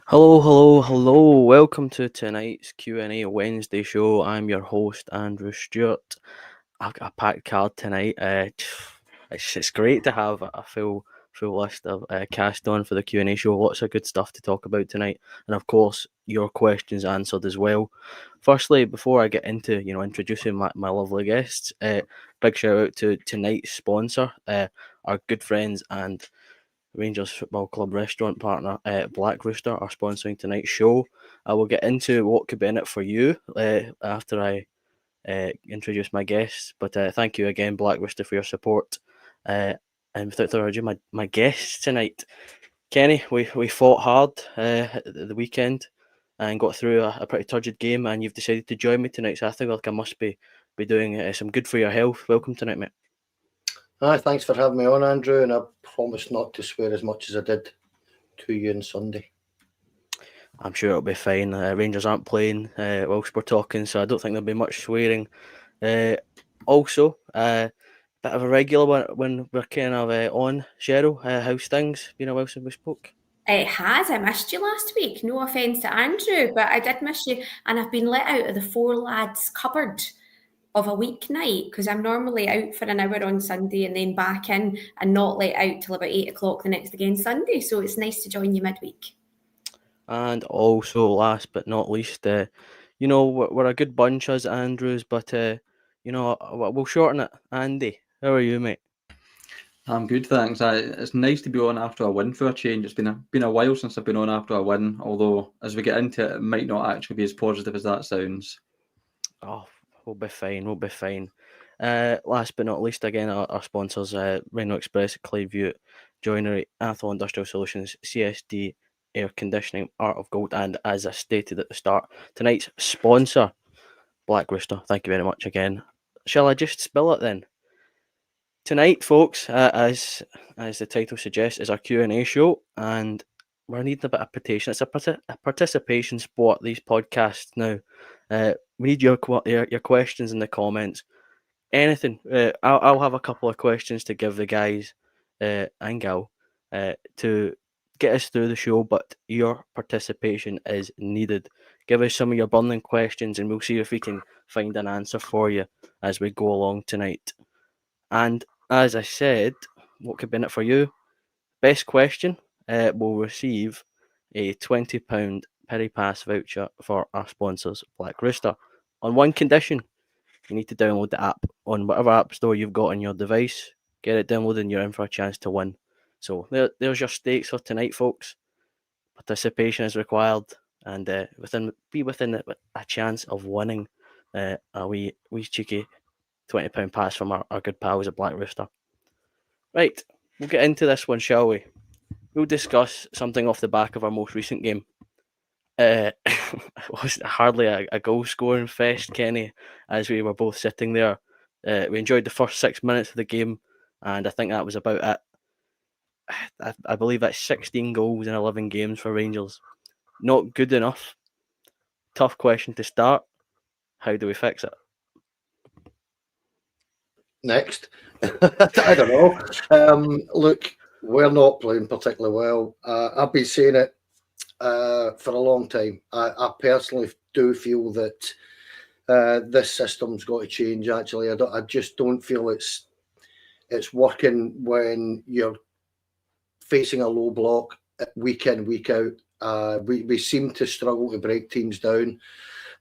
Hello. Welcome to tonight's Q&A Wednesday show. I'm your host, Andrew Stewart. I've got a packed card tonight. It's great to have a full list of cast on for the Q&A show. Lots of good stuff to talk about tonight, and of course, your questions answered as well. Firstly, before I get into introducing my lovely guests, big shout out to tonight's sponsor, our good friends and Rangers Football Club restaurant partner, Black Rooster, are sponsoring tonight's show. I will get into what could be in it for you after I introduce my guests. But thank you again, Black Rooster, for your support. And without further ado, my guests tonight. Kenny, we fought hard at the weekend and got through a pretty turgid game, and you've decided to join me tonight. So I think like I must be doing some good for your health. Welcome tonight, mate. Hi, thanks for having me on, Andrew, and I promise not to swear as much as I did to you on Sunday. I'm sure it'll be fine. Rangers aren't playing whilst we're talking, so I don't think there'll be much swearing. Also, bit of a regular when we're kind of on. Cheryl, how's things? Been a while since we spoke. It has. I missed you last week. No offence to Andrew, but I did miss you. And I've been let out of the four lads cupboard of a weeknight because I'm normally out for an hour on Sunday and then back in and not let out till about 8 o'clock the next again Sunday. So it's nice to join you midweek. And also, last but not least, we're a good bunch, us Andrews, but we'll shorten it. Andy, how are you, mate? I'm good, thanks. It's nice to be on after a win for a change. It's been a while since I've been on after a win, although as we get into it, it might not actually be as positive as that sounds. Oh, we'll be fine. Last but not least, again, our sponsors, Rhino Express, Clyde Joinery, Athol Industrial Solutions, CSD, Air Conditioning, Art of Gold, and as I stated at the start, tonight's sponsor, Black Rooster. Thank you very much again. Shall I just spill it then? Tonight, folks, as the title suggests, is our Q&A show, and we're needing a bit of participation. It's a participation sport, these podcasts now. We need your questions in the comments. Anything. I'll have a couple of questions to give the guys and gal to get us through the show, but your participation is needed. Give us some of your burning questions, and we'll see if we can find an answer for you as we go along tonight. And as I said, what could be in it for you? Best question will receive a £20 Perry Pass voucher for our sponsors, Black Rooster, on one condition. You need to download the app on whatever app store you've got on your device. Get it downloaded and you're in for a chance to win. So there's your stakes for tonight, folks. Participation is required, and be within a chance of winning a wee cheeky £20 pass from our good pals at Black Rooster. Right, we'll get into this one, shall we? We'll discuss something off the back of our most recent game. It was hardly a goal scoring fest, Kenny, as we were both sitting there. We enjoyed the first 6 minutes of the game, and I think that was about it. I believe that's 16 goals in 11 games for Rangers. Not good enough. Tough question to start. How do we fix it? Next. I don't know. Look, we're not playing particularly well. I've been saying it for a long time. I personally do feel that this system's got to change. Actually, I just don't feel it's working when you're facing a low block week in, week out. We seem to struggle to break teams down.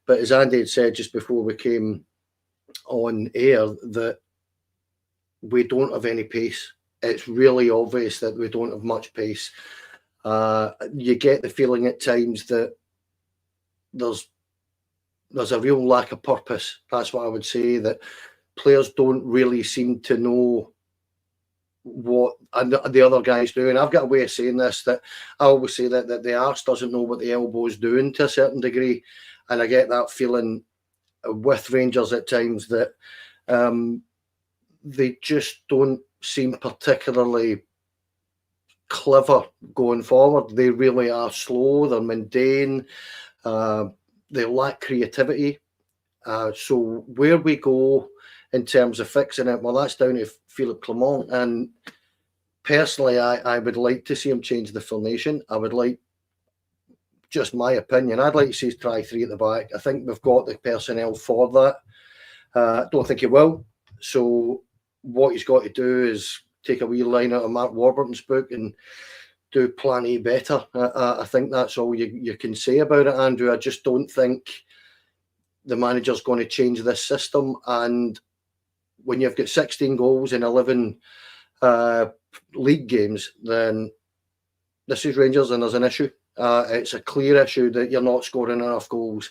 But as Andy had said just before we came on air, that we don't have any pace. It's really obvious that we don't have much pace. You get the feeling at times that there's a real lack of purpose. That's what I would say, that players don't really seem to know what the other guys do. And I've got a way of saying this, that I always say that the arse doesn't know what the elbow is doing to a certain degree. And I get that feeling with Rangers at times that they just don't seem particularly clever going forward. They really are slow. They're mundane. They lack creativity. So where we go in terms of fixing it, well, that's down to Philippe Clement. And personally, I would like to see him change the formation. I would like just my opinion. I'd like to see us try 3 at the back. I think we've got the personnel for that. I don't think he will. So what he's got to do is take a wee line out of Mark Warburton's book and do plan A better. I think that's all you can say about it, Andrew. I just don't think the manager's going to change this system. And when you've got 16 goals in 11 league games, then this is Rangers and there's an issue. It's a clear issue that you're not scoring enough goals.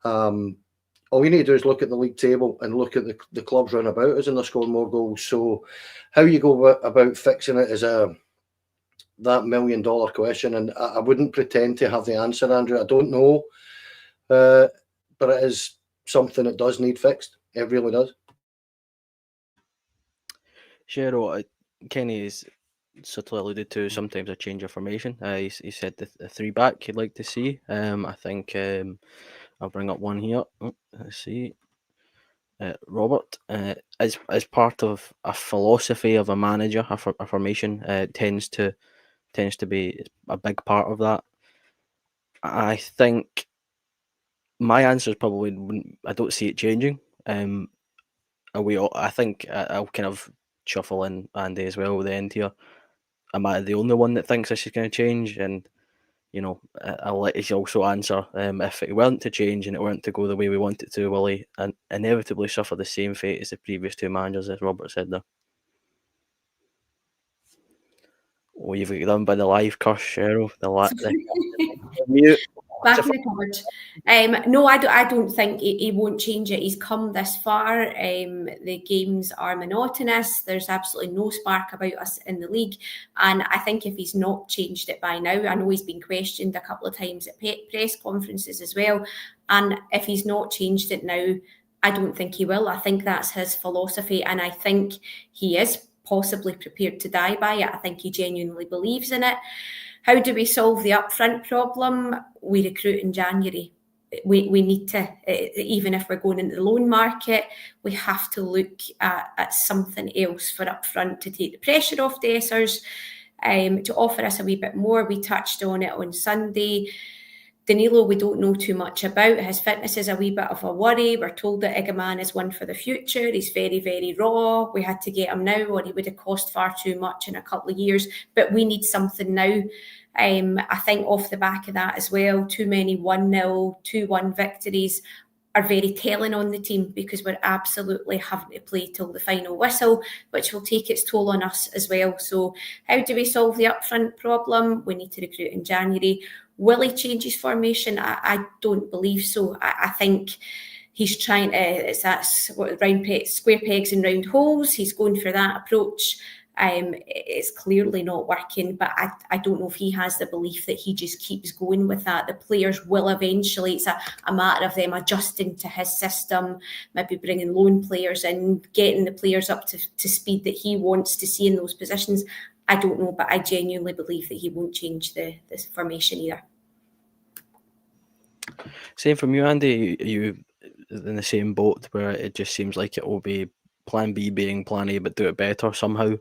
All you need to do is look at the league table and look at the clubs round about us and they're scoring more goals. So how you go about fixing it is that $1 million question. And I wouldn't pretend to have the answer, Andrew. I don't know. But it is something that does need fixed. It really does. Shero, Kenny's subtly alluded to sometimes a change of formation. He said the 3-back he'd like to see. I think I'll bring up one here. Let's see. Robert, as part of a philosophy of a manager, a formation tends to be a big part of that. I think my answer is probably I don't see it changing. I think I'll kind of shuffle in Andy as well with the end here. Am I the only one that thinks this is going to change? And I'll let you also answer. If it weren't to change and it weren't to go the way we want it to, will he inevitably suffer the same fate as the previous 2 managers, as Robert said there? Oh, you've got done by the live curse, Cheryl. The mute. Back in the cupboard. No, I don't think he won't change it. He's come this far. The games are monotonous. There's absolutely no spark about us in the league. And I think if he's not changed it by now, I know he's been questioned a couple of times at press conferences as well. And if he's not changed it now, I don't think he will. I think that's his philosophy. And I think he is possibly prepared to die by it. I think he genuinely believes in it. How do we solve the upfront problem? We recruit in January. We need to, even if we're going into the loan market, we have to look at something else for upfront to take the pressure off Dessers, to offer us a wee bit more. We touched on it on Sunday. Danilo, we don't know too much about. His fitness is a wee bit of a worry. We're told that Igaman is one for the future. He's very, very raw. We had to get him now, or he would have cost far too much in a couple of years. But we need something now. I think off the back of that as well, too many 1-0, 2-1 victories are very telling on the team, because we're absolutely having to play till the final whistle, which will take its toll on us as well. So how do we solve the upfront problem? We need to recruit in January. Will he change his formation? I don't believe so. I think he's trying to, square pegs and round holes. He's going for that approach. It's clearly not working, but I don't know if he has the belief that he just keeps going with that. The players will eventually, it's a matter of them adjusting to his system, maybe bringing loan players in, getting the players up to speed that he wants to see in those positions. I don't know, but I genuinely believe that he won't change this formation either. Same from you, Andy. You in the same boat where it just seems like it will be plan B being plan A, but do it better somehow.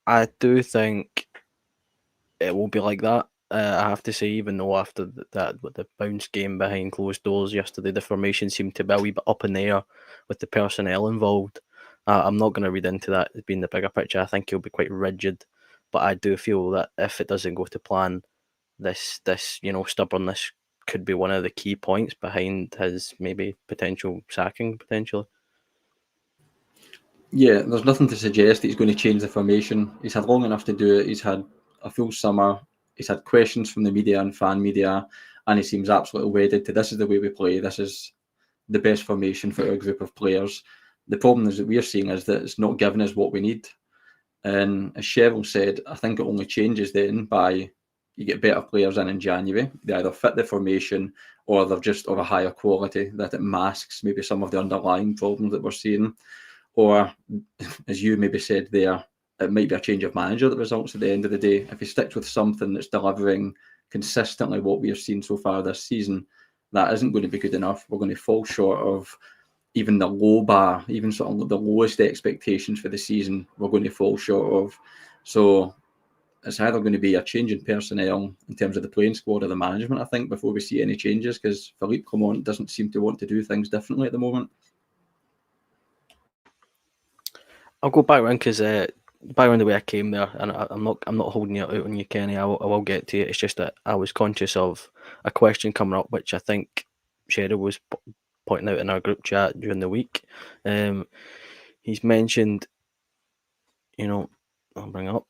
I do think it will be like that. I have to say, even though after that with the bounce game behind closed doors yesterday, the formation seemed to be a wee bit up in the air with the personnel involved. I'm not going to read into that as being the bigger picture. I think he'll be quite rigid, but I do feel that if it doesn't go to plan, this stubbornness could be one of the key points behind his maybe potential sacking potentially. Yeah, there's nothing to suggest that he's going to change the formation. He's had long enough to do it. He's had a full summer. He's had questions from the media and fan media, and he seems absolutely wedded to this is the way we play. This is the best formation for our group of players. The problem is that we're seeing is that it's not giving us what we need. And as Cheryl said, I think it only changes then by you get better players in January. They either fit the formation or they're just of a higher quality that it masks maybe some of the underlying problems that we're seeing. Or, as you maybe said there, it might be a change of manager that results at the end of the day. If he sticks with something that's delivering consistently what we have seen so far this season, that isn't going to be good enough. We're going to fall short of even the low bar, even sort of the lowest expectations for the season, we're going to fall short of. So it's either going to be a change in personnel in terms of the playing squad or the management, I think, before we see any changes, because Philippe Clement doesn't seem to want to do things differently at the moment. I'll go back around because back around the way I came there, and I'm not holding it out on you, Kenny. I will get to it. It's just that I was conscious of a question coming up, which I think Cheryl was pointing out in our group chat during the week. He's mentioned, I'll bring up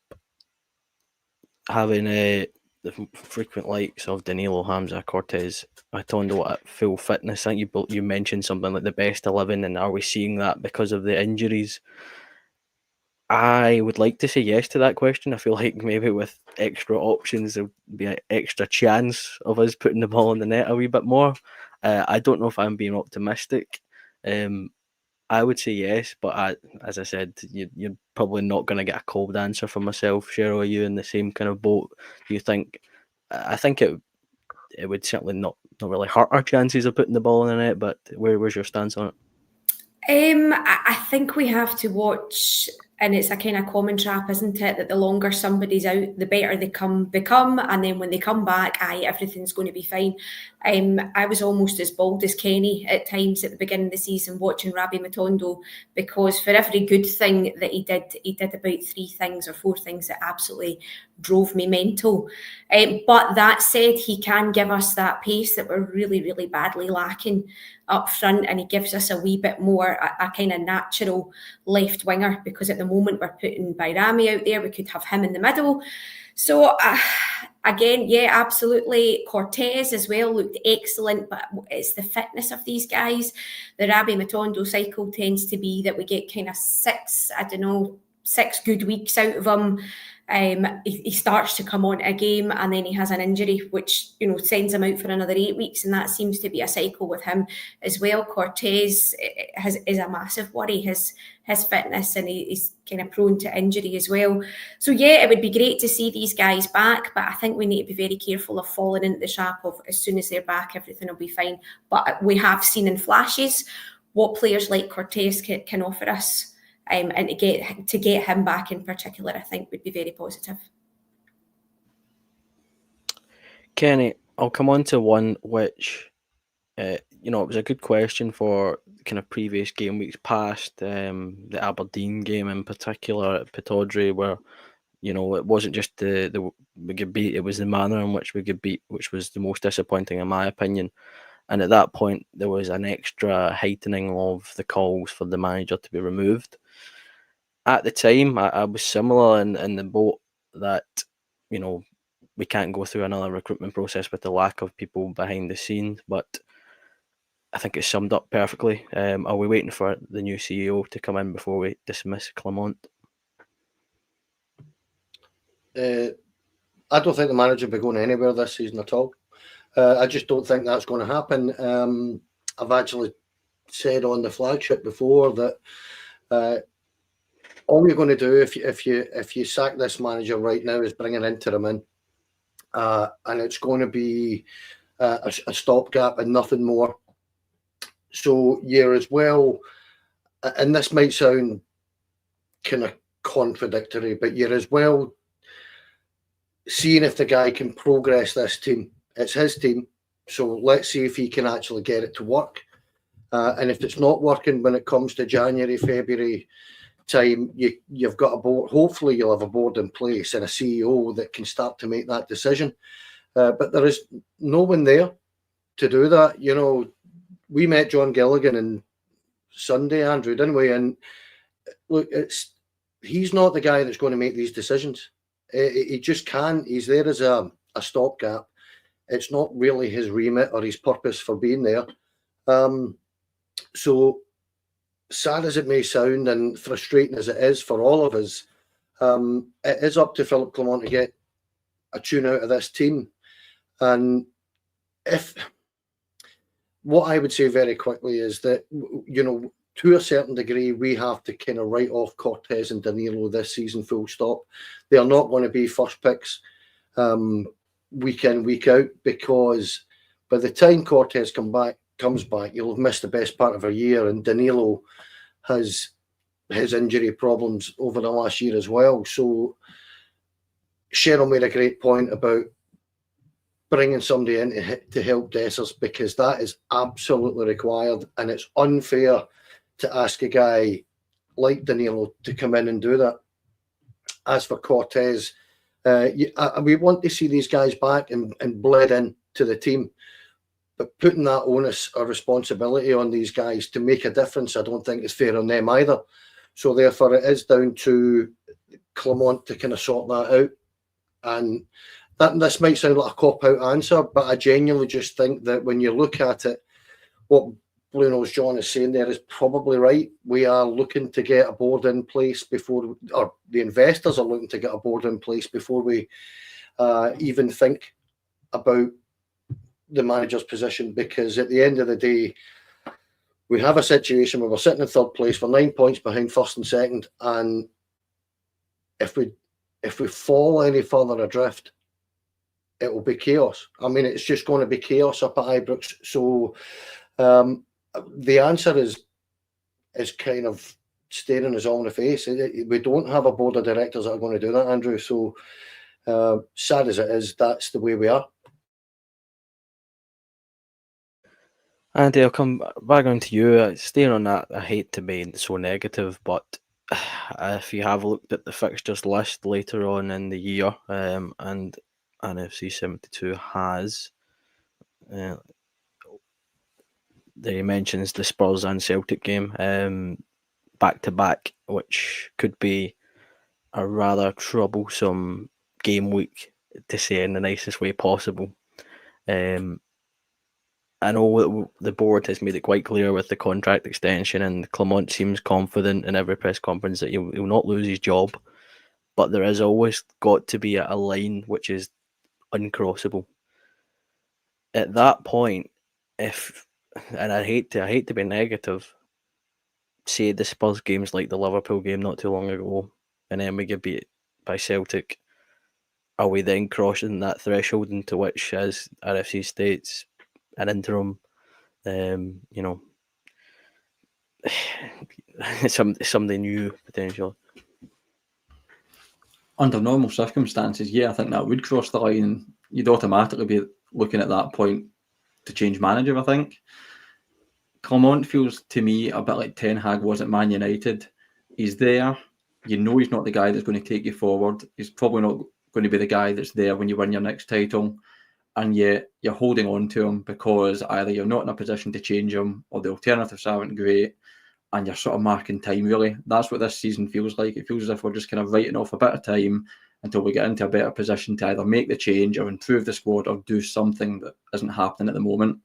having the frequent likes of Danilo, Hamza, Cortez, Atondo at full fitness. I think you mentioned something like the best 11, and are we seeing that because of the injuries? I would like to say yes to that question. I feel like maybe with extra options, there would be an extra chance of us putting the ball in the net a wee bit more. I don't know if I'm being optimistic. I would say yes, but as I said, you're probably not going to get a cold answer from myself. Cheryl, are you in the same kind of boat? Do you think? I think it would certainly not really hurt our chances of putting the ball in the net. But where's your stance on it? I think we have to watch, and it's a kind of common trap, isn't it? That the longer somebody's out, the better they become, and then when they come back, everything's going to be fine. I was almost as bold as Kenny at times at the beginning of the season watching Rabbi Matondo, because for every good thing that he did about 3 things or 4 things that absolutely drove me mental. But that said, he can give us that pace that we're really, really badly lacking up front, and he gives us a wee bit more a kind of natural left winger, because at the moment we're putting Bayrami out there. We could have him in the middle. So again, yeah, absolutely. Cortez as well looked excellent, but it's the fitness of these guys. The Rabbi Matondo cycle tends to be that we get kind of 6 good weeks out of him. He starts to come on a game, and then he has an injury, which sends him out for another 8 weeks, and that seems to be a cycle with him as well. Cortez is a massive worry, his fitness, and he's kind of prone to injury as well. So yeah, it would be great to see these guys back, but I think we need to be very careful of falling into the trap of as soon as they're back, everything will be fine. But we have seen in flashes what players like Cortez can offer us. And to get him back in particular, I think would be very positive. Kenny, I'll come on to one which, it was a good question for kind of previous game weeks past, the Aberdeen game in particular at Pittodrie, where, it wasn't just the we could beat, it was the manner in which we could beat, which was the most disappointing in my opinion. And at that point, there was an extra heightening of the calls for the manager to be removed. At the time, I was similar in the boat that, we can't go through another recruitment process with the lack of people behind the scenes. But I think it's summed up perfectly. Are we waiting for the new CEO to come in before we dismiss Clement? I don't think the manager will be going anywhere this season at all. I just don't think that's going to happen. I've actually said on the flagship before that all you're going to do if you sack this manager right now is bring an interim in, and it's going to be a stopgap and nothing more. So you're as well, and this might sound kind of contradictory, but you're as well seeing if the guy can progress this team. It's his team, so let's see if he can actually get it to work. And if it's not working when it comes to January, February time, you've got a board. Hopefully you'll have a board in place and a CEO that can start to make that decision. But there is no one there to do that. We met John Gilligan on Sunday, Andrew, didn't we? And look, he's not the guy that's going to make these decisions. He just can't. He's there as a stopgap. It's not really his remit or his purpose for being there. So sad as it may sound and frustrating as it is for all of us, it is up to Philippe Clement to get a tune out of this team. And what I would say very quickly is that, to a certain degree, we have to kind of write off Cortez and Danilo this season, full stop. They are not going to be first picks week in, week out, because by the time Cortez comes back, you'll have missed the best part of a year, and Danilo has his injury problems over the last year as well. So Cheryl made a great point about bringing somebody in to help Dessers, because that is absolutely required, and it's unfair to ask a guy like Danilo to come in and do that. As for Cortez, we want to see these guys back and bled in to the team, but putting that onus or responsibility on these guys to make a difference, I don't think is fair on them either. So therefore, it is down to Clement to kind of sort that out. And this might sound like a cop-out answer, but I genuinely just think that when you look at it, what Blue Nose John is saying there is probably right. We are looking to get a board in place before, or the investors are looking to get a board in place before we even think about the manager's position, because at the end of the day, we have a situation where we're sitting in third place, we're 9 points behind first and second, and if we fall any further adrift, it will be chaos. I mean, it's just going to be chaos up at Ibrox. So the answer is kind of staring us all in the face. We don't have a board of directors that are going to do that, Andrew. So sad as it is, that's the way we are. Andy, I'll come back on to you. Staying on that, I hate to be so negative, but if you have looked at the fixtures list later on in the year, and NFC 72 has, they mentions the Spurs and Celtic game back to back, which could be a rather troublesome game week, to say in the nicest way possible. I know the board has made it quite clear with the contract extension, and Clement seems confident in every press conference that he'll not lose his job, but there has always got to be a line which is uncrossable. At that point, and I hate to be negative, say the Spurs game's like the Liverpool game not too long ago, and then we get beat by Celtic, are we then crossing that threshold into which, as RFC states, an interim, something new potentially? Under normal circumstances, yeah, I think that would cross the line. You'd automatically be looking at that point to change manager, I think. Clement feels to me a bit like Ten Hag was at Man United. He's there. You know he's not the guy that's going to take you forward. He's probably not going to be the guy that's there when you win your next title. And yet you're holding on to him because either you're not in a position to change him or the alternatives aren't great, and you're sort of marking time, really. That's what this season feels like. It feels as if we're just kind of writing off a bit of time until we get into a better position to either make the change or improve the squad or do something that isn't happening at the moment.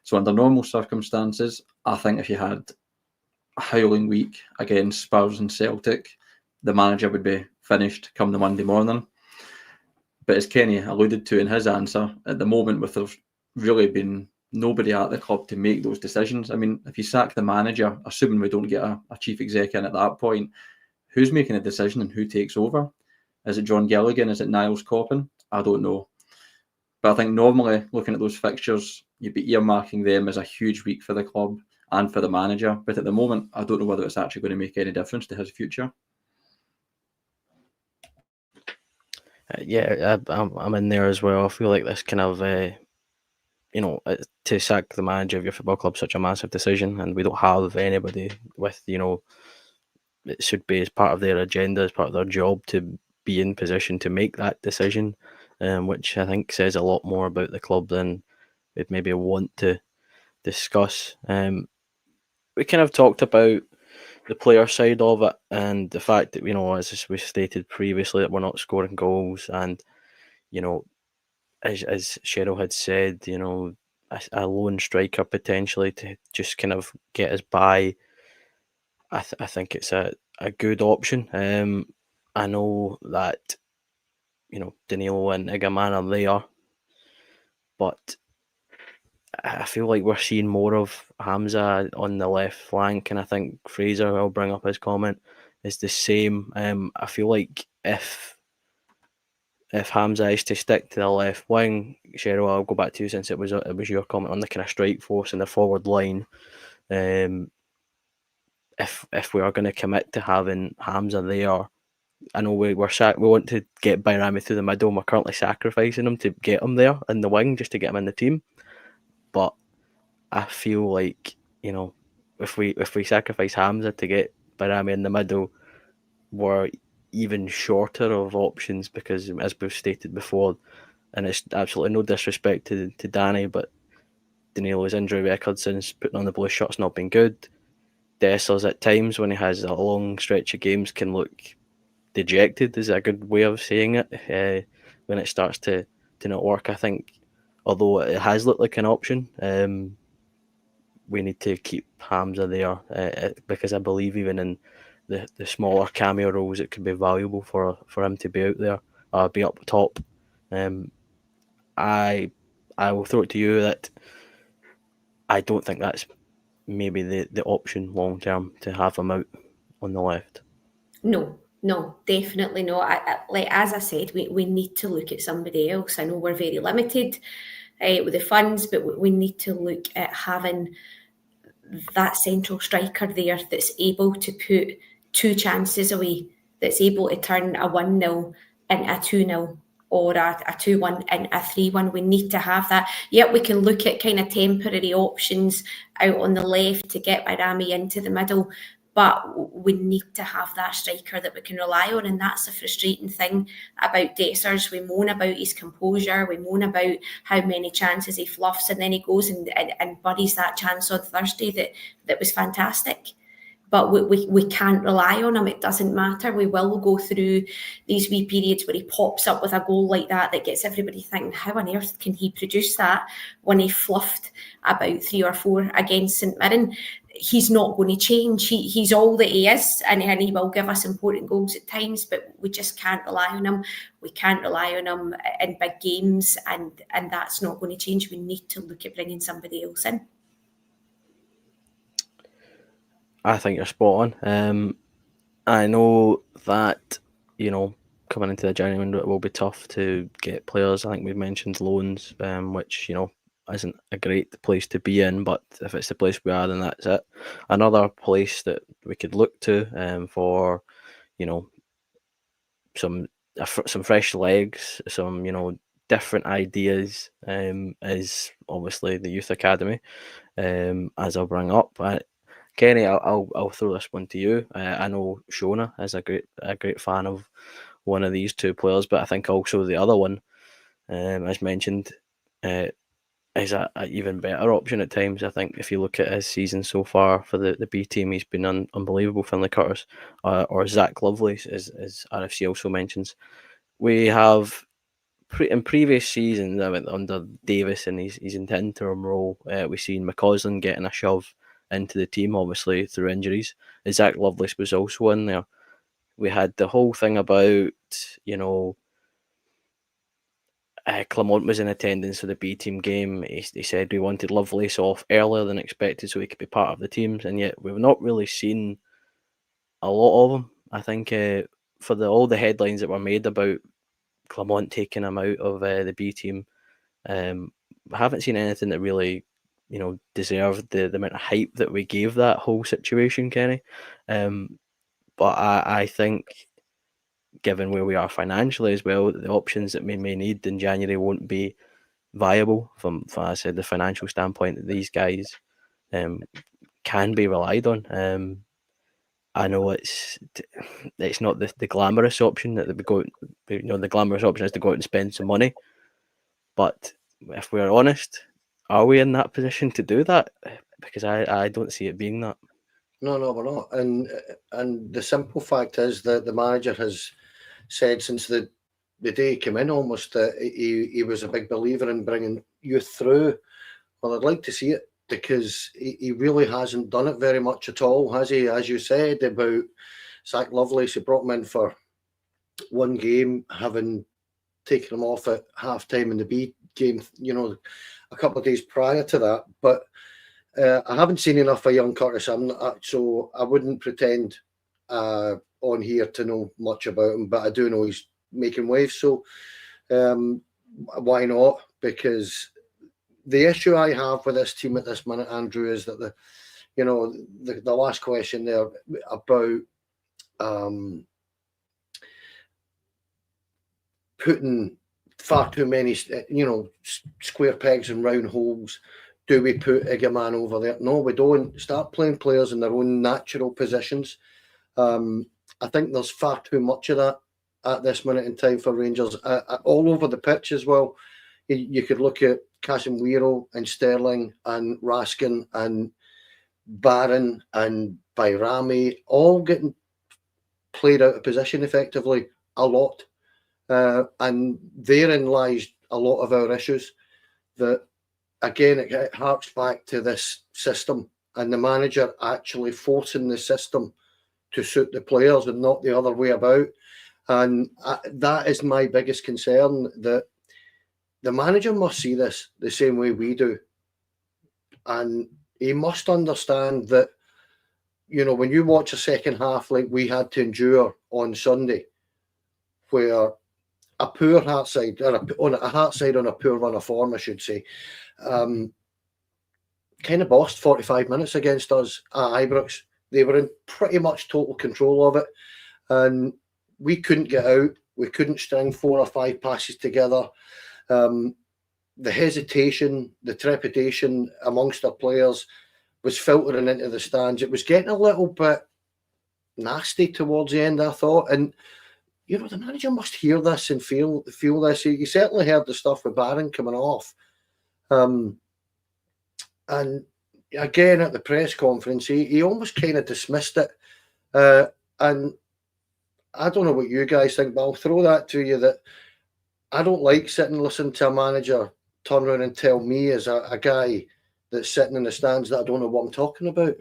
So under normal circumstances, I think if you had a howling week against Spurs and Celtic, the manager would be finished come the Monday morning. But as Kenny alluded to in his answer, at the moment, with there's really been nobody at the club to make those decisions. I mean, if you sack the manager, assuming we don't get a chief exec in at that point, who's making a decision and who takes over? Is it John Gilligan? Is it Niles Coppin? I don't know. But I think normally, looking at those fixtures, you'd be earmarking them as a huge week for the club and for the manager. But at the moment, I don't know whether it's actually going to make any difference to his future. Yeah, I'm in there as well. I feel like this kind of, to sack the manager of your football club is such a massive decision, and we don't have anybody with, it should be as part of their agenda, as part of their job, to be in position to make that decision, which I think says a lot more about the club than we'd maybe want to discuss. We kind of talked about the player side of it, and the fact that, as we stated previously, that we're not scoring goals, and as Cheryl had said, a lone striker potentially to just kind of get us by. I think it's a good option. I know that Danilo and Igaman are there, but I feel like we're seeing more of Hamza on the left flank, and I think Fraser will bring up his comment is the same. I feel like if Hamza is to stick to the left wing, Cheryl, I'll go back to you since it was your comment on the kind of strike force and the forward line. If we are going to commit to having Hamza there, I know we want to get Bayrami through the middle, and we're currently sacrificing him to get him there in the wing, just to get him in the team. But I feel like, you know, if we sacrifice Hamza to get Bayrami in the middle, we're even shorter of options, because, as we've stated before, and it's absolutely no disrespect to Danny, but Danilo's injury record since putting on the blue shirt's not been good. Dessers at times, when he has a long stretch of games, can look dejected, is a good way of saying it, when it starts to not work. I think, although it has looked like an option, we need to keep Hamza there, because I believe even in the smaller cameo roles, it could be valuable for him to be out there, be up top. I will throw it to you that I don't think that's maybe the option long term, to have him out on the left. No, definitely not. Like, as I said, we need to look at somebody else. I know we're very limited with the funds, but we need to look at having that central striker there that's able to put 2 chances away, that's able to turn a 1-0 into a 2-0, or a 2-1 into a 3-1. We need to have that. Yep, we can look at kind of temporary options out on the left to get Bayrami into the middle, but we need to have that striker that we can rely on, and that's the frustrating thing about Dessers. We moan about his composure, we moan about how many chances he fluffs, and then he goes and buries that chance on Thursday that was fantastic. But we can't rely on him. It doesn't matter. We will go through these wee periods where he pops up with a goal like that gets everybody thinking, how on earth can he produce that when he fluffed about 3 or 4 against St Mirren? He's not going to change. He's all that he is, and he will give us important goals at times, but we just can't rely on him. We can't rely on him in big games, and that's not going to change. We need to look at bringing somebody else in. I think you're spot on. I know that, you know, coming into the January window, it will be tough to get players. I think we've mentioned loans, which, you know, isn't a great place to be in, but if it's the place we are, then that's it. Another place that we could look to, for, you know, some fresh legs, some, you know, different ideas, is obviously the youth academy, as I'll bring up. Kenny, I'll throw this one to you. I know Shona is a great fan of one of these 2 players, but I think also the other one, as mentioned, is a even better option at times. I think if you look at his season so far for the B team, he's been unbelievable. Finlay Curtis, or Zach Lovely, as RFC also mentions. We have in previous seasons, under Davis and his interim role, we've seen McCausland getting a shove into the team, obviously through injuries. Zach Lovelace was also in there. We had the whole thing about, you know, Clement was in attendance for the B team game. He said we wanted Lovelace off earlier than expected so he could be part of the teams, and yet we've not really seen a lot of him. I think for all the headlines that were made about Clement taking him out of the B team, I haven't seen anything that really, you know, deserved the amount of hype that we gave that whole situation, Kenny. But I think, given where we are financially as well, the options that we may need in January won't be viable from I said, the financial standpoint, that these guys can be relied on. I know it's not the glamorous option that we go. You know, the glamorous option is to go out and spend some money, but if we're honest, are we in that position to do that? Because I don't see it being that. No, we're not. And the simple fact is that the manager has said since the day he came in almost that he was a big believer in bringing youth through. Well, I'd like to see it, because he really hasn't done it very much at all, has he? As you said about Zach Lovelace, he brought him in for 1 game, having taken him off at half-time in the B game, you know, a couple of days prior to that. But I haven't seen enough of young Curtis, so I wouldn't pretend on here to know much about him, but I do know he's making waves, so why not? Because the issue I have with this team at this minute, Andrew, is that the last question there about putting far too many, square pegs and round holes? Do we put a man over there? No, we don't. Start playing players in their own natural positions. I think there's far too much of that at this minute in time for Rangers, all over the pitch as well. You could look at Casemiro and Sterling and Raskin and Barron and Bayrami all getting played out of position effectively a lot. And therein lies a lot of our issues. That, again, it harks back to this system and the manager actually forcing the system to suit the players and not the other way about. And that is my biggest concern, that the manager must see this the same way we do. And he must understand that, when you watch a second half like we had to endure on Sunday, where a poor Heart side, or a Heart side on a poor run of form, I should say, kind of bossed 45 minutes against us at Ibrox. They were in pretty much total control of it, and we couldn't get out. We couldn't string 4 or 5 passes together. The hesitation, the trepidation amongst our players was filtering into the stands. It was getting a little bit nasty towards the end, I thought. And, the manager must hear this and feel this. He certainly heard the stuff with Barron coming off. And again, at the press conference, he almost kind of dismissed it. And I don't know what you guys think, but I'll throw that to you, that I don't like sitting and listening to a manager turn around and tell me, as a guy that's sitting in the stands, that I don't know what I'm talking about.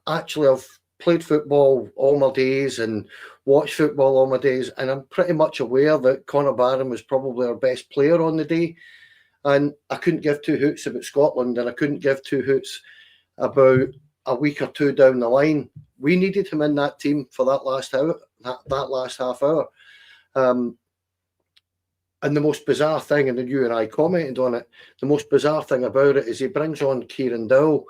Actually, I've played football all my days and watched football all my days, and I'm pretty much aware that Conor Barron was probably our best player on the day. And I couldn't give 2 hoots about Scotland, and I couldn't give 2 hoots about a week or 2 down the line. We needed him in that team for that last hour, that last half hour. And the most bizarre thing, and you and I commented on it, the most bizarre thing about it is he brings on Kieran Dowell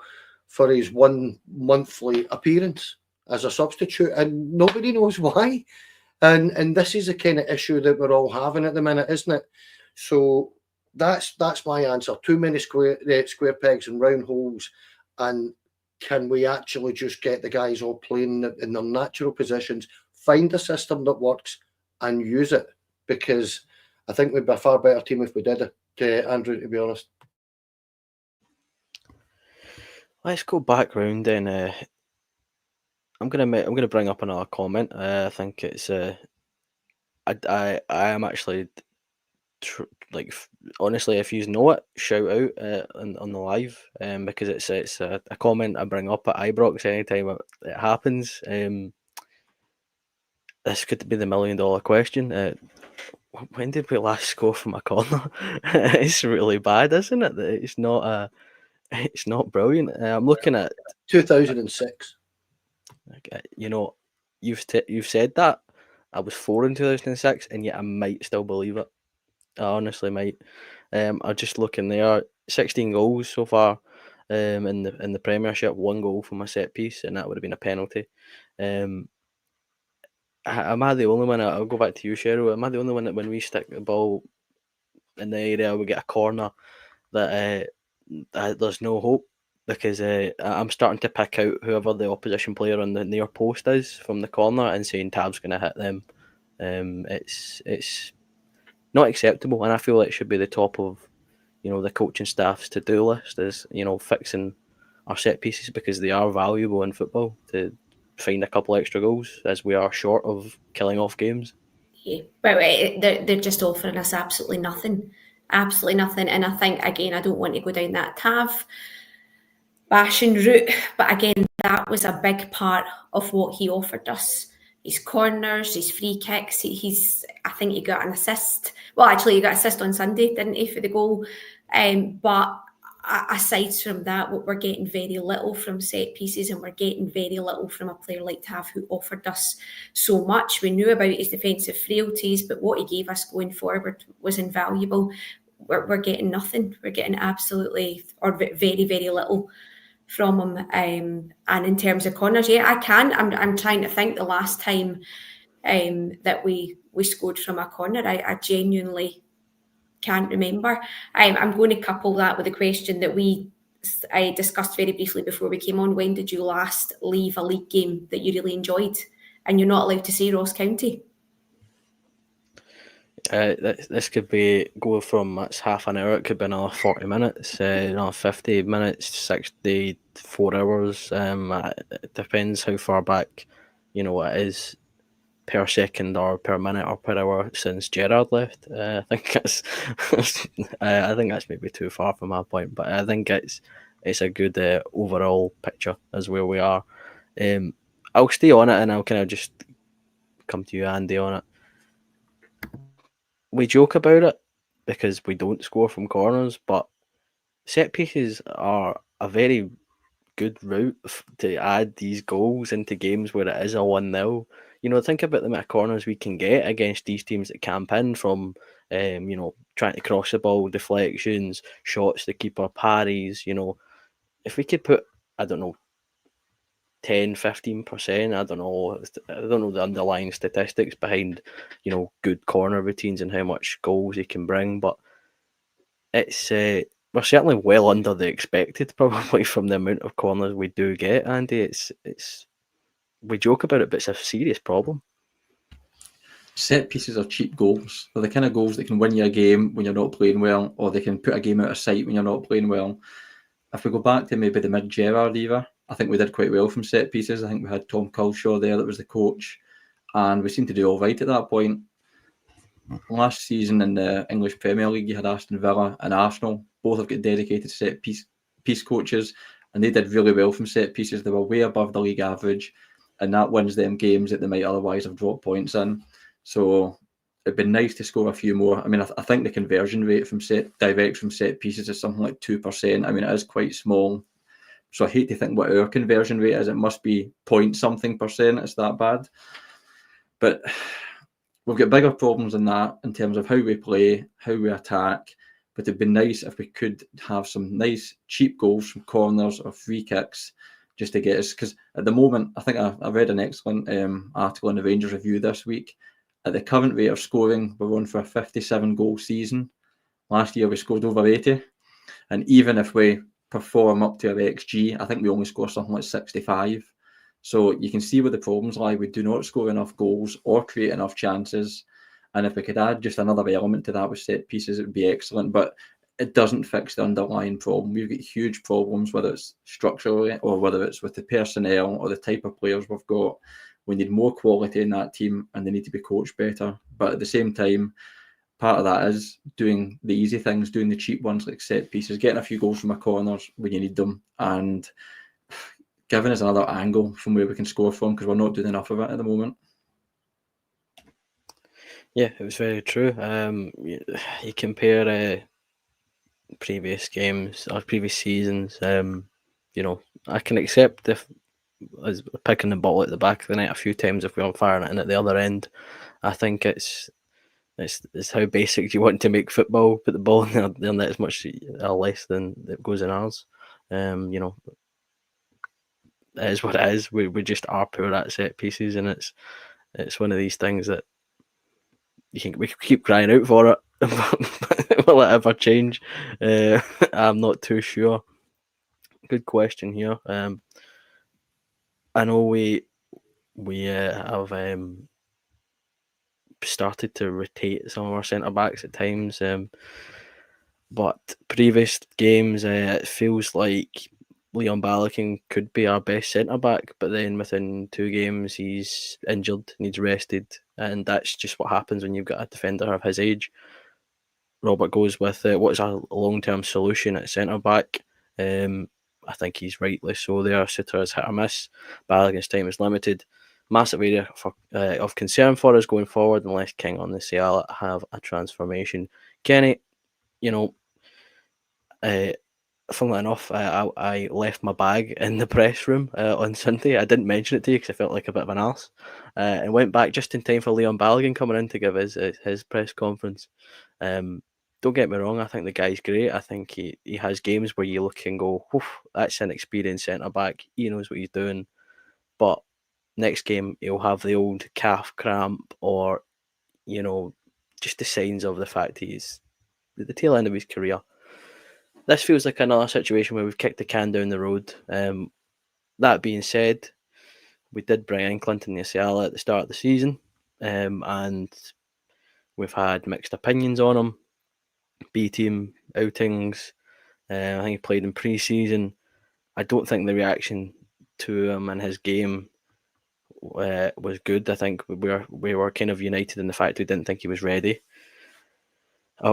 for his 1 monthly appearance as a substitute, and nobody knows why. And this is the kind of issue that we're all having at the minute, isn't it? So that's my answer. Too many square pegs and round holes. And can we actually just get the guys all playing in their natural positions, find a system that works and use it? Because I think we'd be a far better team if we did it, Andrew, to be honest. Let's go back round then. I'm gonna bring up another comment. I think it's I am actually honestly, if you know it, shout out on the live, because it's a comment I bring up at Ibrox anytime it happens. This could be the $1 million question. When did we last score from a corner? It's really bad, isn't it? It's not brilliant. I'm looking at 2006. You've said that. I was 4 in 2006, and yet I might still believe it. I honestly might. I'm just looking there. 16 goals so far. In the Premiership, 1 goal from a set piece, and that would have been a penalty. Am I the only one? I'll go back to you, Cheryl. Am I the only one that when we stick the ball in the area, we get a corner, that there's no hope? Because I'm starting to pick out whoever the opposition player on the near post is from the corner and saying Tab's going to hit them. It's not acceptable, and I feel like it should be the top of the coaching staff's to-do list, is fixing our set pieces, because they are valuable in football to find a couple extra goals, as we are short of killing off games. Yeah, but they're just offering us absolutely nothing. And I think, again, I don't want to go down that Tav bashing route, but again, that was a big part of what he offered us. His corners, his free kicks. I think he got an assist. Well, actually, he got an assist on Sunday, didn't he, for the goal? But aside from that, we're getting very little from set pieces, and we're getting very little from a player like Tav, who offered us so much. We knew about his defensive frailties, but what he gave us going forward was invaluable. We're getting nothing. We're getting absolutely, or very, very little from him. And in terms of corners, yeah, I'm trying to think the last time that we we scored from a corner. I genuinely can't remember. I'm going to couple that with the question that I discussed very briefly before we came on. When did you last leave a league game that you really enjoyed? And you're not allowed to say Ross County. This could go from it's half an hour, it could be another 40 minutes, another 50 minutes, 64 hours. It depends how far back, it is per second or per minute or per hour since Gerrard left. I think I think that's maybe too far from my point, but I think it's a good overall picture as where we are. I'll stay on it and I'll kind of just come to you, Andy, on it. We joke about it because we don't score from corners, but set pieces are a very good route to add these goals into games where it is a 1-0. Think about the amount of corners we can get against these teams that camp in from, trying to cross the ball, deflections, shots the keeper parries. If we could put, I don't know, 10-15%, I don't know the underlying statistics behind, good corner routines and how much goals he can bring, but it's we're certainly well under the expected, probably, from the amount of corners we do get, Andy. It's we joke about it, but it's a serious problem. Set pieces are cheap goals. They're the kind of goals that can win you a game when you're not playing well, or they can put a game out of sight when you're not playing well. If we go back to maybe the mid-Gerrard era, I think we did quite well from set pieces. I think we had Tom Culshaw there that was the coach, and we seemed to do all right at that point. Last season in the English Premier League, you had Aston Villa and Arsenal. Both have got dedicated set piece coaches, and they did really well from set pieces. They were way above the league average, and that wins them games that they might otherwise have dropped points in. So it'd been nice to score a few more. I mean, I think the conversion rate from direct from set pieces is something like 2%. I mean, it is quite small. So I hate to think what our conversion rate is. It must be point something percent. It's that bad. But we've got bigger problems than that in terms of how we play, how we attack. But it'd be nice if we could have some nice cheap goals from corners or free kicks just to get us. Because at the moment, I think I read an excellent article in the Rangers Review this week. At the current rate of scoring, we're on for a 57-goal season. Last year, we scored over 80. And even if we perform up to our XG, I think we only score something like 65. So you can see where the problems lie. We do not score enough goals or create enough chances. And if we could add just another element to that with set pieces, it would be excellent. But it doesn't fix the underlying problem. We've got huge problems, whether it's structurally or whether it's with the personnel or the type of players we've got. We need more quality in that team, and they need to be coached better. But at the same time, part of that is doing the easy things, doing the cheap ones like set pieces, getting a few goals from our corners when you need them, and giving us another angle from where we can score from, because we're not doing enough of it at the moment. Yeah, it was very true. You compare previous games or previous seasons. I can accept if as picking the ball at the back of the net a few times if we are firing it in at the other end. I think it's how basic you want to make football. Put the ball in their net as much or less than it goes in ours. It is what it is. We just are poor at set pieces, and it's one of these things that we can keep crying out for it. Will it ever change? I'm not too sure. Good question here. I know we have started to rotate some of our centre backs at times, but previous games it feels like Leon Balogun could be our best centre back, but then within 2 games he's injured, needs rested, and that's just what happens when you've got a defender of his age. Robert goes with what is a long-term solution at centre back. I think he's rightly so there. Suter is hit or miss. Balogun's time is limited. Massive area of concern for us going forward unless King on the Seala have a transformation. Kenny, funnily enough, I left my bag in the press room on Sunday. I didn't mention it to you because I felt like a bit of an arse, and went back just in time for Leon Balogun coming in to give his press conference. Don't get me wrong, I think the guy's great. I think he has games where you look and go, that's an experienced centre-back. He knows what he's doing. But next game, he'll have the old calf cramp, or just the signs of the fact he's at the tail end of his career. This feels like another situation where we've kicked the can down the road. That being said, we did bring in Clinton Yasiala at the start of the season, and we've had mixed opinions on him. B-team outings, I think he played in pre-season. I don't think the reaction to him and his game was good. I think we were kind of united in the fact we didn't think he was ready.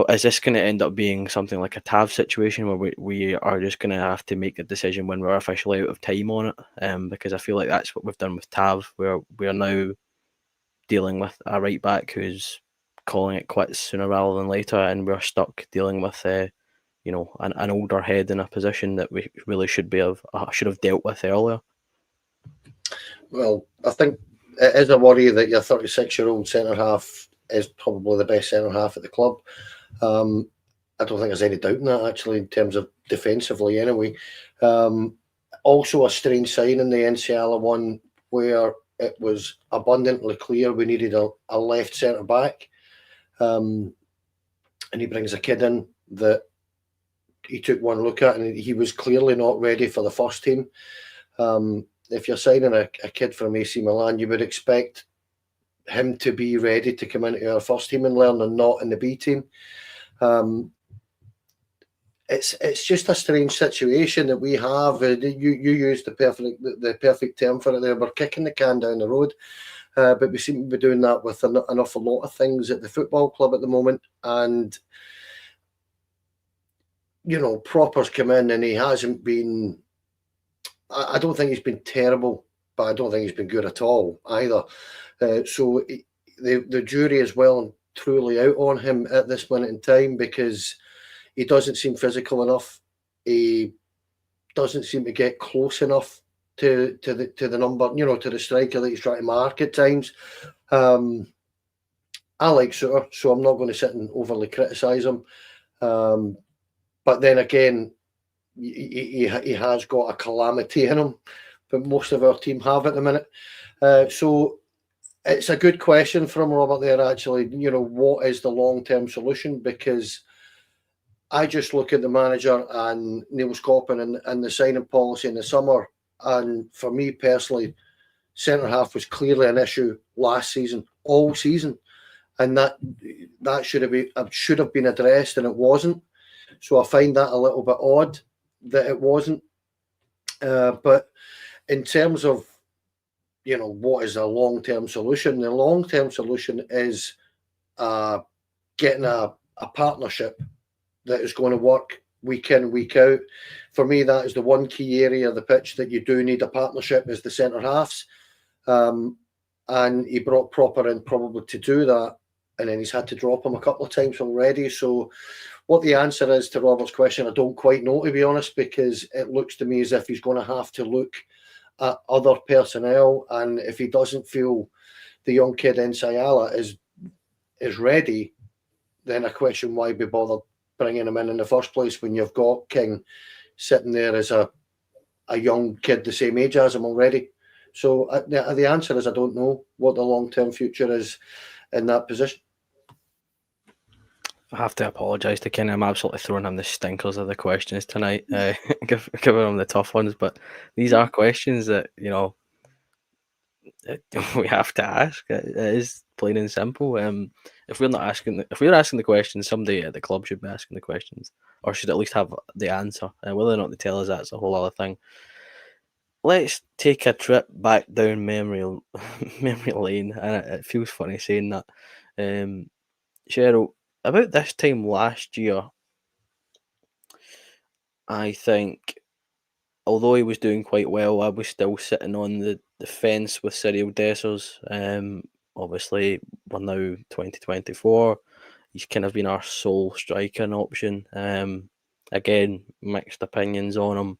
Is this going to end up being something like a Tav situation where we are just going to have to make a decision when we're officially out of time on it? Because I feel like that's what we've done with Tav, where we are now dealing with a right back who's calling it quits sooner rather than later, and we're stuck dealing with an older head in a position that we really should have dealt with earlier. Well, I think it is a worry that your 36-year-old centre half is probably the best centre half at the club. I don't think there's any doubt in that, actually, in terms of defensively anyway. Also a strange sign in the Nsiala one where it was abundantly clear we needed a left centre back. And he brings a kid in that he took one look at and he was clearly not ready for the first team. If you're signing a kid from AC Milan, you would expect him to be ready to come into our first team and learn, and not in the B team. It's just a strange situation that we have. You used the perfect term for it there. We're kicking the can down the road, but we seem to be doing that with an awful lot of things at the football club at the moment. And Proper's come in and he hasn't been. I don't think he's been terrible, but I don't think he's been good at all either. So the jury is well and truly out on him at this minute in time, because he doesn't seem physical enough. He doesn't seem to get close enough to the number, to the striker that he's trying to mark at times. I like Suter, so I'm not going to sit and overly criticise him. But then again, he has got a calamity in him, but most of our team have at the minute. So it's a good question from Robert there, actually. What is the long-term solution? Because I just look at the manager and Neil Scoppin and the signing policy in the summer, and for me personally, centre half was clearly an issue last season, all season, and that should have been addressed, and it wasn't. So I find that a little bit odd that it wasn't. But in terms of what is a long-term solution, the long-term solution is getting a partnership that is going to work week in, week out. For me, that is the one key area of the pitch that you do need a partnership, is the centre halves. And he brought Proper in probably to do that, and then he's had to drop him a couple of times already. So what the answer is to Robert's question, I don't quite know, to be honest, because it looks to me as if he's going to have to look at other personnel, and if he doesn't feel the young kid Nsiala is ready, then I question why be bothered bringing him in the first place when you've got King sitting there as a young kid the same age as him already. So the answer is I don't know what the long-term future is in that position. I have to apologise to Kenny. I'm absolutely throwing him the stinkers of the questions tonight, giving him the tough ones. But these are questions that we have to ask. It is plain and simple. If we're asking the questions, somebody at the club should be asking the questions, or should at least have the answer. Whether or not they tell us that's a whole other thing. Let's take a trip back down memory lane, and it feels funny saying that. Cheryl, about this time last year, I think, although he was doing quite well, I was still sitting on the fence with Cyril Dessers. Obviously, we're now 2024. He's kind of been our sole striking option. Again, mixed opinions on him.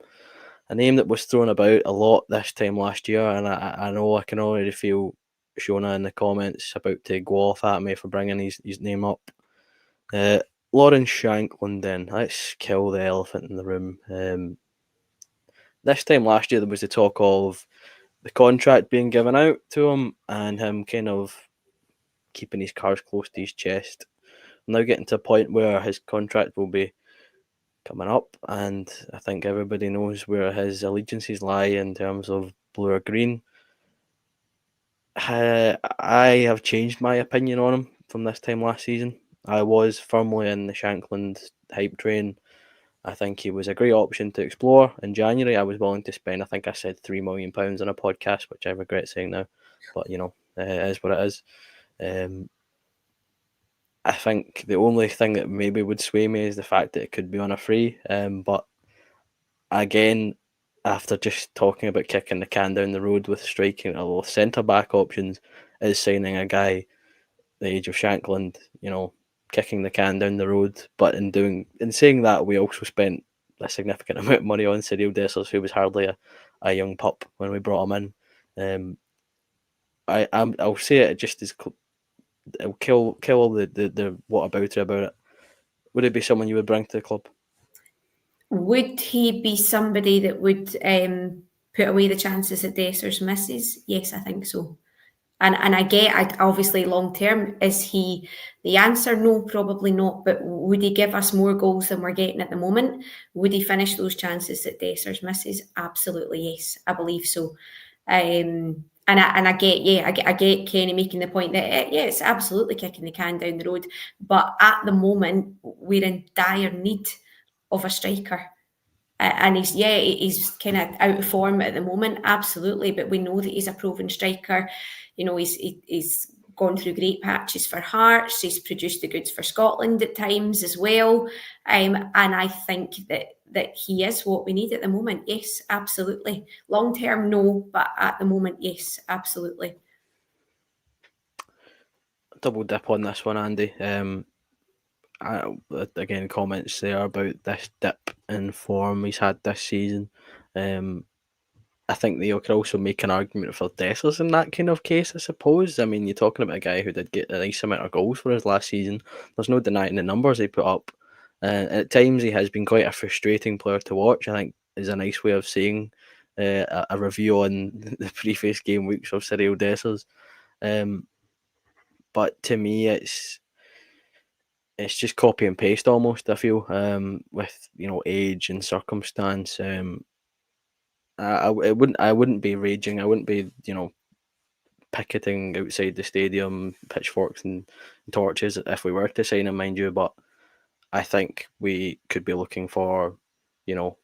A name that was thrown about a lot this time last year, and I know I can already feel Shona in the comments about to go off at me for bringing his name up. Lawrence Shankland, then. Let's kill the elephant in the room. This time last year, there was the talk of the contract being given out to him and him kind of keeping his cards close to his chest. Now getting to a point where his contract will be coming up, and I think everybody knows where his allegiances lie in terms of blue or green. I have changed my opinion on him from this time last season. I was firmly in the Shankland hype train. I think he was a great option to explore. In January, I was willing to spend, I think I said £3 million on a podcast, which I regret saying now. But, it is what it is. I think the only thing that maybe would sway me is the fact that it could be on a free. But again, after just talking about kicking the can down the road with striking or centre-back options, is signing a guy the age of Shankland, kicking the can down the road. But in saying that, we also spent a significant amount of money on Cyril Dessers, who was hardly a young pup when we brought him in. I'll say it just as it'll kill all the what about it. Would it be someone you would bring to the club? Would he be somebody that would put away the chances that Dessers misses? Yes, I think so. And I obviously long term, is he the answer? No, probably not. But would he give us more goals than we're getting at the moment? Would he finish those chances that Dessers misses? Absolutely, yes, I believe so. And I get Kenny making the point that it's absolutely kicking the can down the road. But at the moment, we're in dire need of a striker. And he's kind of out of form at the moment, absolutely. But we know that he's a proven striker. He's gone through great patches for Hearts. He's produced the goods for Scotland at times as well. And I think that he is what we need at the moment. Yes, absolutely. Long term, no, but at the moment, yes, absolutely. Double dip on this one, Andy. Again, comments there about this dip in form he's had this season. I think you could also make an argument for Dessers in that kind of case, I suppose. I mean, you're talking about a guy who did get a nice amount of goals for his last season. There's no denying the numbers he put up. At times, he has been quite a frustrating player to watch, I think is a nice way of saying a review on the previous game weeks of Cyril Dessers. But to me, it's just copy and paste almost, I feel, with age and circumstance. I wouldn't be raging. I wouldn't be picketing outside the stadium, pitchforks and torches if we were to sign him, mind you. But I think we could be looking for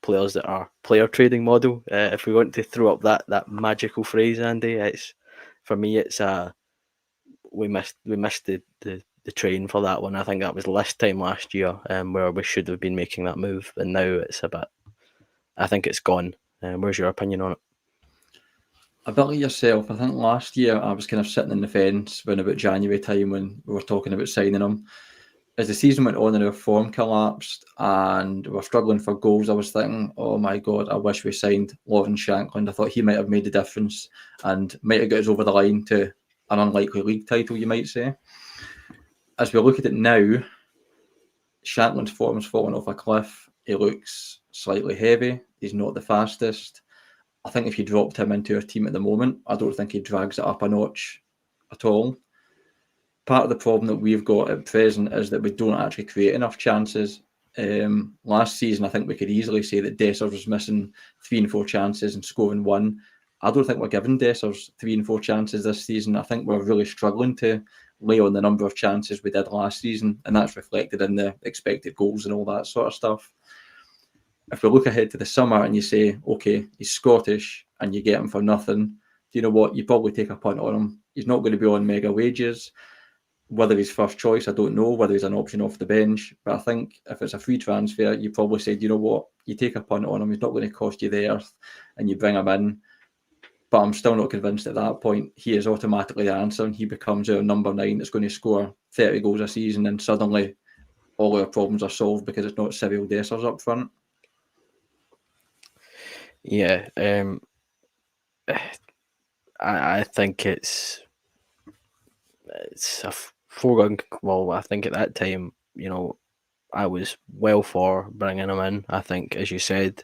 players that are player trading model. If we want to throw up that magical phrase, Andy, for me it's we missed the train for that one. I think that was this time last year, where we should have been making that move, and now it's a bit. I think it's gone. Where's your opinion on it? A bit like yourself, I think last year I was kind of sitting in the fence when about January time when we were talking about signing him. As the season went on and our form collapsed and we were struggling for goals, I was thinking, oh my God, I wish we signed Lauren Shankland. I thought he might have made the difference and might have got us over the line to an unlikely league title, you might say. As we look at it now, Shankland's form's fallen off a cliff. He looks slightly heavy. He's not the fastest. I think if you dropped him into our team at the moment, I don't think he drags it up a notch at all. Part of the problem that we've got at present is that we don't actually create enough chances. Last season, I think we could easily say that Dessers was missing 3 and 4 chances and scoring 1. I don't think we're giving Dessers 3 and 4 chances this season. I think we're really struggling to lay on the number of chances we did last season, and that's reflected in the expected goals and all that sort of stuff. If we look ahead to the summer and you say, okay, he's Scottish and you get him for nothing, do you know what? You probably take a punt on him. He's not going to be on mega wages. Whether he's first choice, I don't know. Whether he's an option off the bench. But I think if it's a free transfer, you probably said, you know what? You take a punt on him. He's not going to cost you the earth and you bring him in. But I'm still not convinced at that point he is automatically the answer and he becomes our number 9 that's going to score 30 goals a season and suddenly all our problems are solved because it's not Cyril Dessers up front. Yeah, I think it's a foregone. Well, I think at that time, I was well for bringing him in. I think, as you said,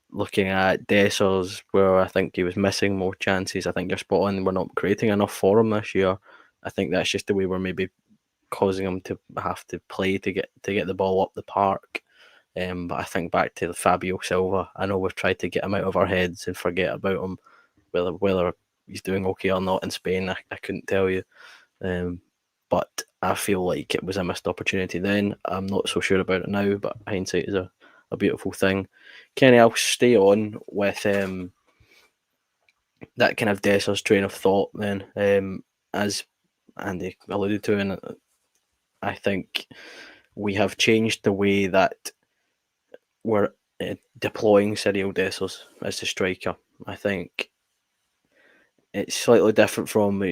looking at Dessers, where I think he was missing more chances, I think you're spot on. We're not creating enough for him this year. I think that's just the way we're maybe causing them to have to play to get the ball up the park. But I think back to the Fabio Silva. I know we've tried to get him out of our heads and forget about him, whether he's doing okay or not in Spain. I couldn't tell you. But I feel like it was a missed opportunity then. I'm not so sure about it now, but hindsight is a beautiful thing. Kenny, I'll stay on with that kind of Dessers train of thought then. As Andy alluded to, and I think we have changed the way that we're deploying Cyril Dessers as the striker. I think it's slightly different from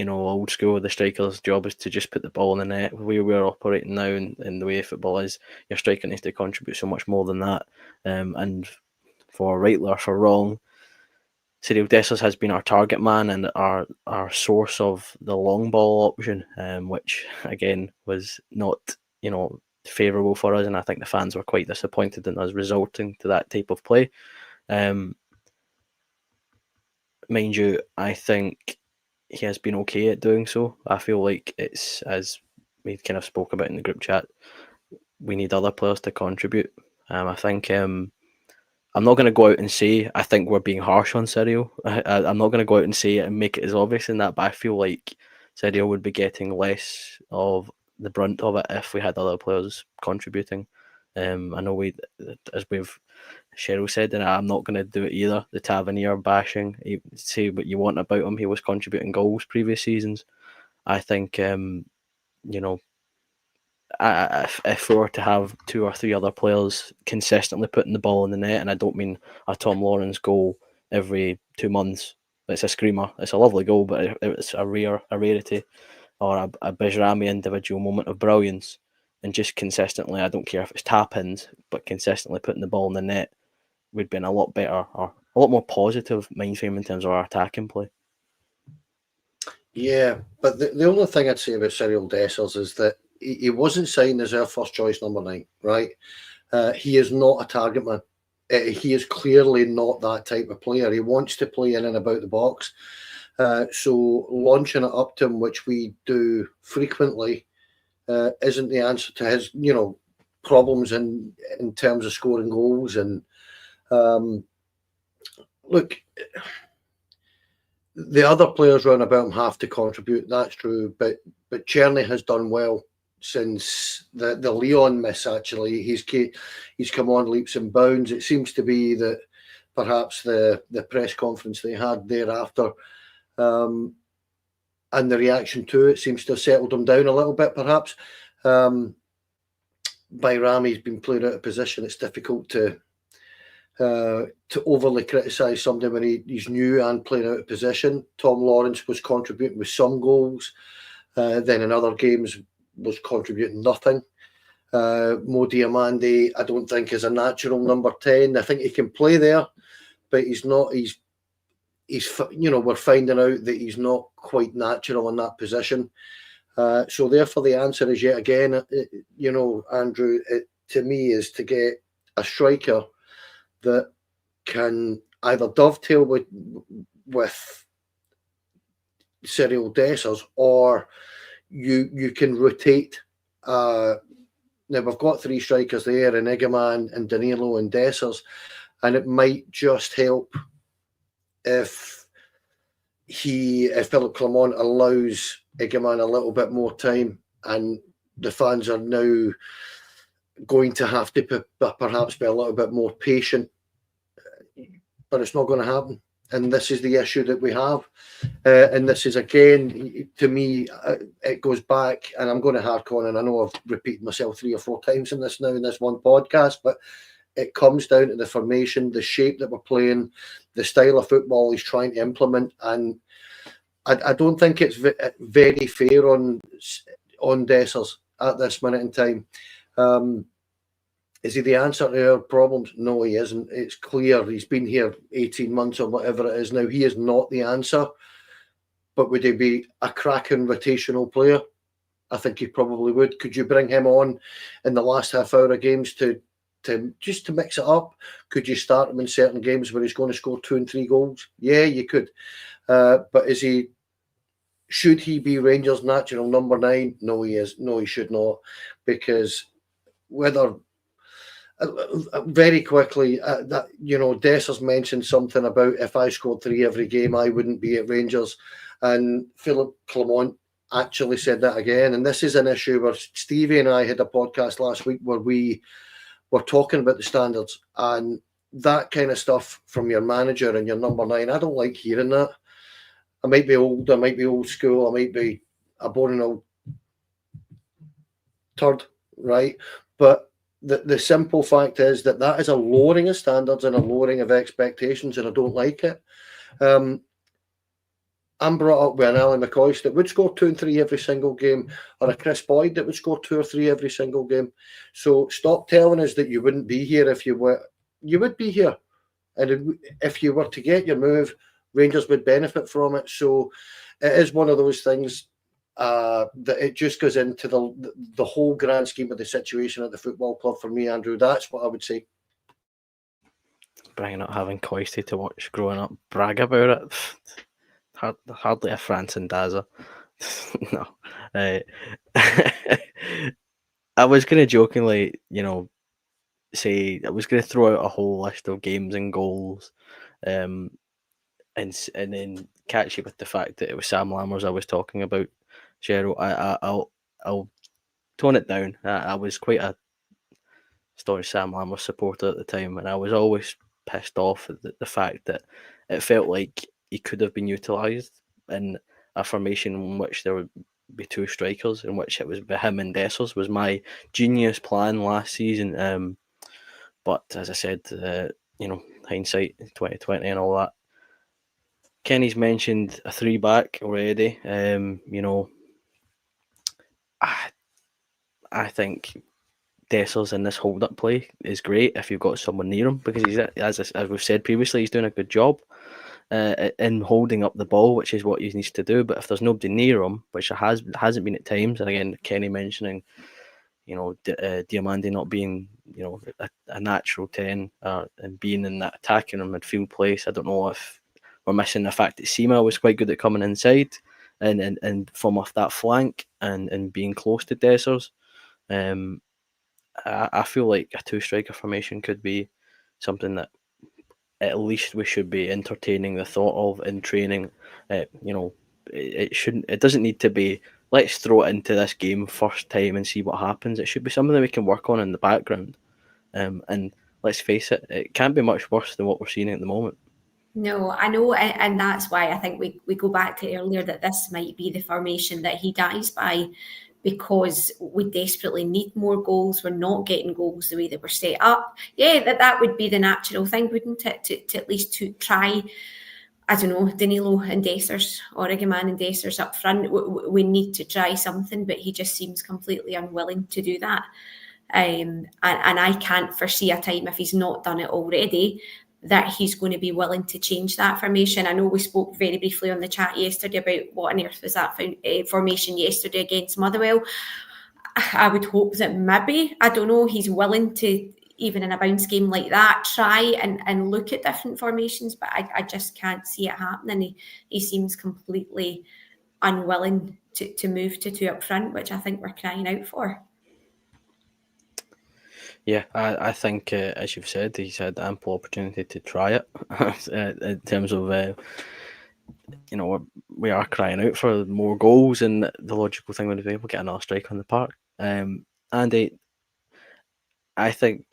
old school. The striker's job is to just put the ball in the net. Where we're operating now and the way football is, your striker needs to contribute so much more than that. And for right or for wrong, Cyril Dessers has been our target man and our source of the long ball option, which again was not favourable for us, and I think the fans were quite disappointed in us resorting to that type of play. Mind you, I think he has been okay at doing so. I feel like it's, as we kind of spoke about in the group chat, we need other players to contribute. I think I'm not going to go out and say I think we're being harsh on Cyril. I'm not going to go out and say it and make it as obvious in that, but I feel like Cyril would be getting less of the brunt of it if we had other players contributing. I know as Cheryl said, and I'm not going to do it either. The Tavernier bashing, say what you want about him. He was contributing goals previous seasons. I think if we were to have 2 or 3 other players consistently putting the ball in the net, and I don't mean a Tom Lawrence goal every 2 months. It's a screamer. It's a lovely goal, but it's a rarity, or a Bijrami individual moment of brilliance, and just consistently, I don't care if it's tap-ins, but consistently putting the ball in the net, we'd be in a lot better or a lot more positive mind frame in terms of our attacking play. Yeah, but the only thing I'd say about Cyril Dessers is that he wasn't signed as our first choice number 9, right? He is not a target man. He is clearly not that type of player. He wants to play in and about the box. So launching it up to him, which we do frequently, isn't the answer to his, problems in terms of scoring goals. And look, the other players round about him have to contribute. That's true, but Czerny has done well since the Leon miss. Actually, he's come on leaps and bounds. It seems to be that perhaps the press conference they had thereafter, and the reaction to it seems to have settled him down a little bit. Perhaps Bijrami's been played out of position. It's difficult to overly criticise somebody when he's new and playing out of position. Tom Lawrence was contributing with some goals, then in other games was contributing nothing. Mo Diamande, I don't think, is a natural number 10. I think he can play there, but he's not. He's we're finding out that he's not quite natural in that position. So therefore, the answer is yet again, Andrew, to me, is to get a striker that can either dovetail with Cyril Dessers, or you can rotate. Now we've got 3 strikers there, in Igaman and Danilo and Dessers, and it might just help if Philip Clement allows Igaman a little bit more time, and the fans are now going to have to perhaps be a little bit more patient, but it's not going to happen. And this is the issue that we have. And this is, again, to me, it goes back, and I'm going to hark on, and I know I've repeated myself 3 or 4 times in this one podcast, but it comes down to the formation, the shape that we're playing, the style of football he's trying to implement. And I don't think it's very fair on Dessers at this minute in time. Is he the answer to our problems? No, he isn't. It's clear. He's been here 18 months or whatever it is now. He is not the answer. But would he be a cracking rotational player? I think he probably would. Could you bring him on in the last half hour of games to just to mix it up? Could you start him in certain games where he's going to score 2 and 3 goals? Yeah, you could. But is he Should he be Rangers' natural number 9? No, he is. No, he should not, because whether very quickly that Dessers mentioned something about if I scored 3 every game, I wouldn't be at Rangers, and Philip Clement actually said that again. And this is an issue where Stevie and I had a podcast last week where we were talking about the standards and that kind of stuff from your manager and your number 9. I don't like hearing that. I might be old, I might be old school, I might be a boring old turd, right? But the simple fact is that is a lowering of standards and a lowering of expectations, and I don't like it. I'm brought up with an Ally McCoist that would score 2 and 3 every single game, or a Chris Boyd that would score 2 or 3 every single game. So stop telling us that you wouldn't be here if you were. You would be here. And if you were to get your move, Rangers would benefit from it. So it is one of those things that it just goes into the whole grand scheme of the situation at the football club for me, Andrew. That's what I would say. Bringing up having Coisty to watch growing up, brag about it. Hardly a Franson Daza. No. I was going to jokingly, say I was going to throw out a whole list of games and goals, and then catch you with the fact that it was Sam Lammers I was talking about. Cheryl, I'll tone it down. I was quite a staunch Sam Lammers supporter at the time, and I was always pissed off at the fact that it felt like he could have been utilised in a formation in which there would be 2 strikers, in which it was him and Dessers was my genius plan last season. But as I said, hindsight 2020 and all that. Kenny's mentioned a 3-back already. I think Dessers in this hold-up play is great if you've got someone near him, because he's, as we've said previously, he's doing a good job in holding up the ball, which is what he needs to do. But if there's nobody near him, which hasn't been at times, and again, Kenny mentioning, Diamandi not being, a natural 10 and being in that attacking or midfield place, I don't know if we're missing the fact that Sima was quite good at coming inside and from off that flank and being close to Dessers. I feel like a 2-striker formation could be something that at least we should be entertaining the thought of in training. It doesn't need to be, let's throw it into this game first time and see what happens. It should be something that we can work on in the background. And let's face it, it can't be much worse than what we're seeing at the moment. No, I know, and that's why I think we go back to earlier that this might be the formation that he dies by, because we desperately need more goals. We're not getting goals the way that we're set up. Yeah, that would be the natural thing, wouldn't it? To at least to try, I don't know, Danilo and Dessers, or Igaman and Dessers up front. We need to try something, but he just seems completely unwilling to do that. And I can't foresee a time, if he's not done it already, that he's going to be willing to change that formation. I know we spoke very briefly on the chat yesterday about what on earth was that formation yesterday against Motherwell. I would hope that maybe, I don't know, he's willing to, even in a bounce game like that, try and look at different formations, but I just can't see it happening. He seems completely unwilling to move to 2 up front, which I think we're crying out for. Yeah, I think, as you've said, he's had ample opportunity to try it. In terms of, we are crying out for more goals, and the logical thing would be we'll get another strike on the park. Andy, I think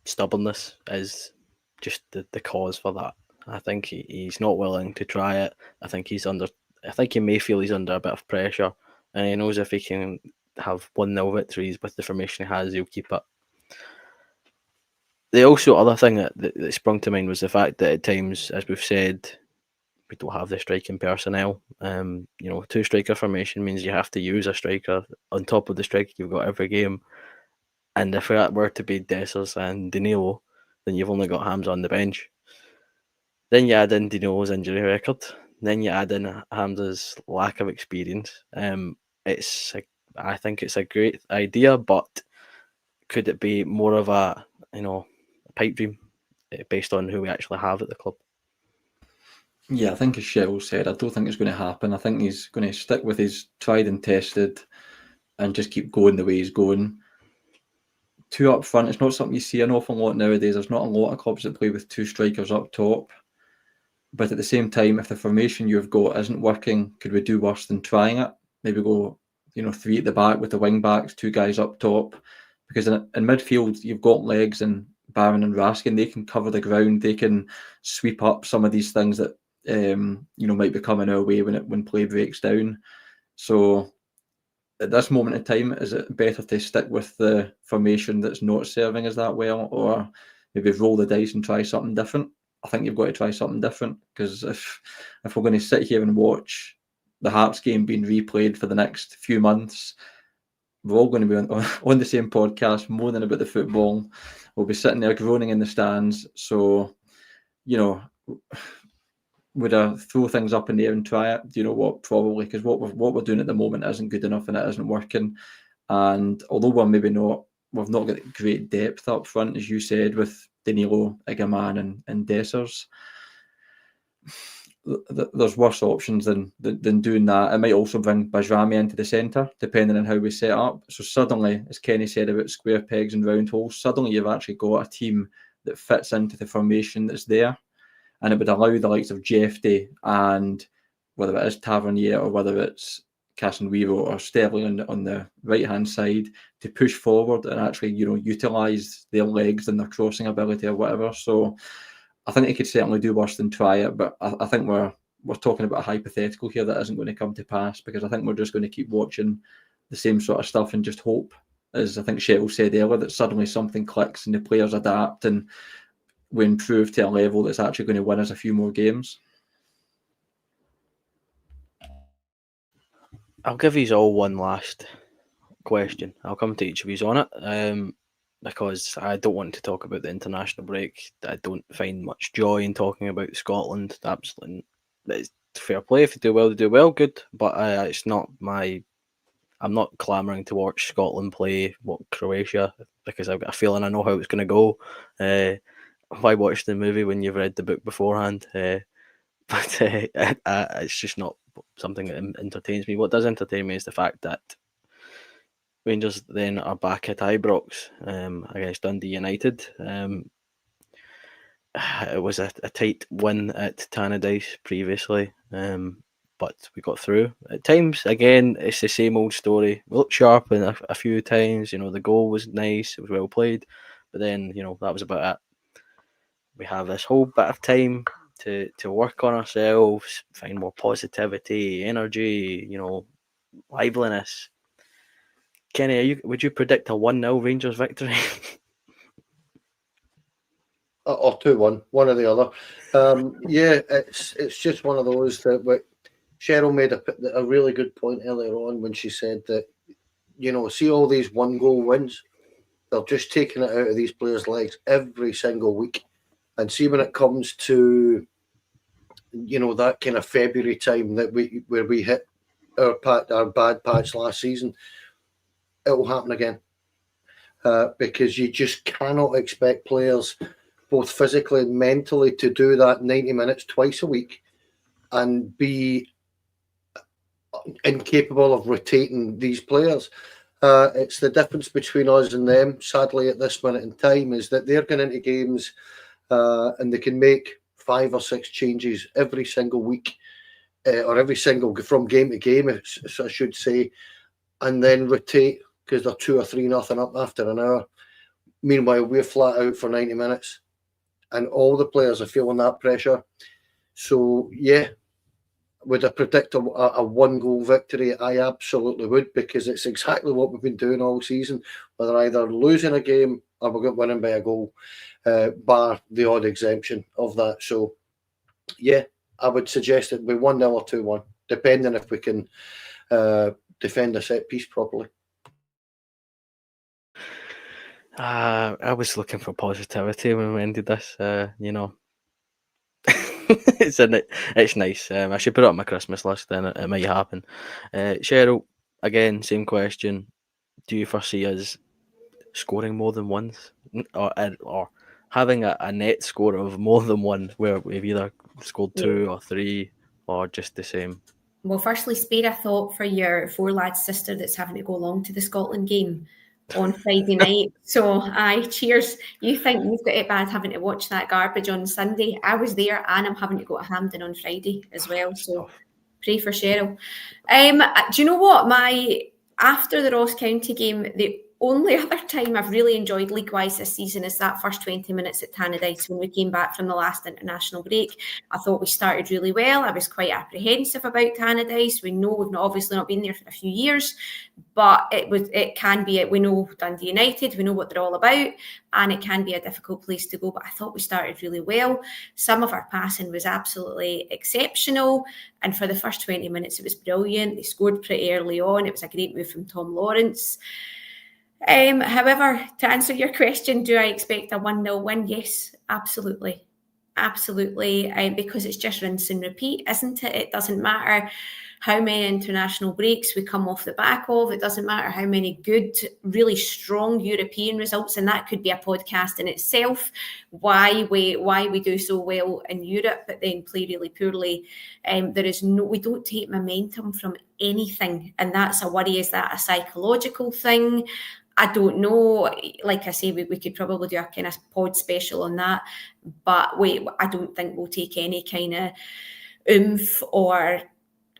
stubbornness is just the cause for that. I think he's not willing to try it. I think he may feel he's under a bit of pressure, and he knows if he can have 1-0 victories with the formation he has, he'll keep it. The also other thing that sprung to mind was the fact that at times, as we've said, we don't have the striking personnel. 2-striker formation means you have to use a striker on top of the striker you've got every game. And if that were to be Dessers and Danilo, then you've only got Hamza on the bench. Then you add in Danilo's injury record. Then you add in Hamza's lack of experience. I think it's a great idea, but could it be more of a pipe dream based on who we actually have at the club? Yeah, I think as Cheryl said, I don't think it's going to happen. I think he's going to stick with his tried and tested and just keep going the way he's going. Two up front, it's not something you see an awful lot nowadays. There's not a lot of clubs that play with two strikers up top. But at the same time, if the formation you've got isn't working, could we do worse than trying it? Maybe go, three at the back with the wing backs, two guys up top. Because in midfield, you've got legs and Barron and Raskin. They can cover the ground. They can sweep up some of these things that might be coming our way when play breaks down. So at this moment in time, is it better to stick with the formation that's not serving us that well, or maybe roll the dice and try something different? I think you've got to try something different, because if we're going to sit here and watch the Hearts game being replayed for the next few months, we're all going to be on the same podcast moaning about the football. We'll be sitting there groaning in the stands. So, would I throw things up in the air and try it? Do you know what? Probably, because what we're doing at the moment isn't good enough and it isn't working. And although we've not got great depth up front, as you said, with Danilo, Igaman, and Dessers, there's worse options than doing that. It might also bring Bajrami into the centre, depending on how we set up. So suddenly, as Kenny said about square pegs and round holes, suddenly you've actually got a team that fits into the formation that's there. And it would allow the likes of Jeffy and whether it is Tavernier or whether it's Casanweiro or Sterling on the right-hand side to push forward and actually, utilise their legs and their crossing ability or whatever. So I think they could certainly do worse than try it, but I think we're talking about a hypothetical here that isn't going to come to pass, because I think we're just going to keep watching the same sort of stuff and just hope, as I think Cheryl said earlier, that suddenly something clicks and the players adapt and we improve to a level that's actually going to win us a few more games. I'll give you all one last question. I'll come to each of you on it, because I don't want to talk about the international break. I don't find much joy in talking about Scotland. Absolutely, it's fair play. If they do well, they do well. Good, but it's not my. I'm not clamouring to watch Scotland play Croatia, because I've got a feeling I know how it's going to go. Why watch the movie when you've read the book beforehand? But it's just not something that entertains me. What does entertain me is the fact that Rangers then are back at Ibrox against Dundee United. It was a tight win at Tannadice previously, but we got through. At times, again, it's the same old story. We looked sharp a few times. The goal was nice. It was well played. But then, that was about it. We have this whole bit of time to work on ourselves, find more positivity, energy, liveliness. Kenny, would you predict a 1-0 Rangers victory? Or 2-1, one or the other. Yeah, it's just one of those that Cheryl made a really good point earlier on when she said that, see all these 1-goal wins, they're just taking it out of these players' legs every single week. And see when it comes to, that kind of February time where we hit our bad patch last season, it will happen again. Because you just cannot expect players, both physically and mentally, to do that 90 minutes twice a week and be incapable of rotating these players. It's the difference between us and them, sadly, at this minute in time, is that they're going into games and they can make 5 or 6 changes every single week, or every single, from game to game, I should say, and then rotate because they're 2 or 3-0 up after an hour. Meanwhile, we're flat out for 90 minutes and all the players are feeling that pressure. So, yeah, would I predict a 1-goal victory? I absolutely would, because it's exactly what we've been doing all season. We're either losing a game or we're winning by a goal, bar the odd exemption of that. So, yeah, I would suggest it be 1-0 or 2-1, depending if we can defend a set piece properly. I was looking for positivity when we ended this. It's nice. I should put it on my Christmas list, then it might happen. Cheryl, again, same question. Do you foresee us scoring more than once, or having a net score of more than one, where we've either scored 2 or 3 or just the same. Well, firstly, spare a thought for your 4 lads sister that's having to go along to the Scotland game on Friday night. So, aye, cheers. You think you've got it bad having to watch that garbage on Sunday? I was there, and I'm having to go to Hampden on Friday as well. So, pray for Cheryl. Do you know what? After the Ross County game, the only other time I've really enjoyed league-wise this season is that first 20 minutes at Tannadice when we came back from the last international break. I thought we started really well. I was quite apprehensive about Tannadice. We know we've obviously not been there for a few years, but we know Dundee United, we know what they're all about, and it can be a difficult place to go. But I thought we started really well. Some of our passing was absolutely exceptional, and for the first 20 minutes it was brilliant. They scored pretty early on. It was a great move from Tom Lawrence. However, to answer your question, do I expect a 1-0 win? Yes, absolutely. Absolutely, because it's just rinse and repeat, isn't it? It doesn't matter how many international breaks we come off the back of. It doesn't matter how many good, really strong European results, and that could be a podcast in itself, why we do so well in Europe but then play really poorly. We don't take momentum from anything, and that's a worry. Is that a psychological thing? I don't know. Like I say, we could probably do a kind of pod special on that, but I don't think we'll take any kind of oomph, or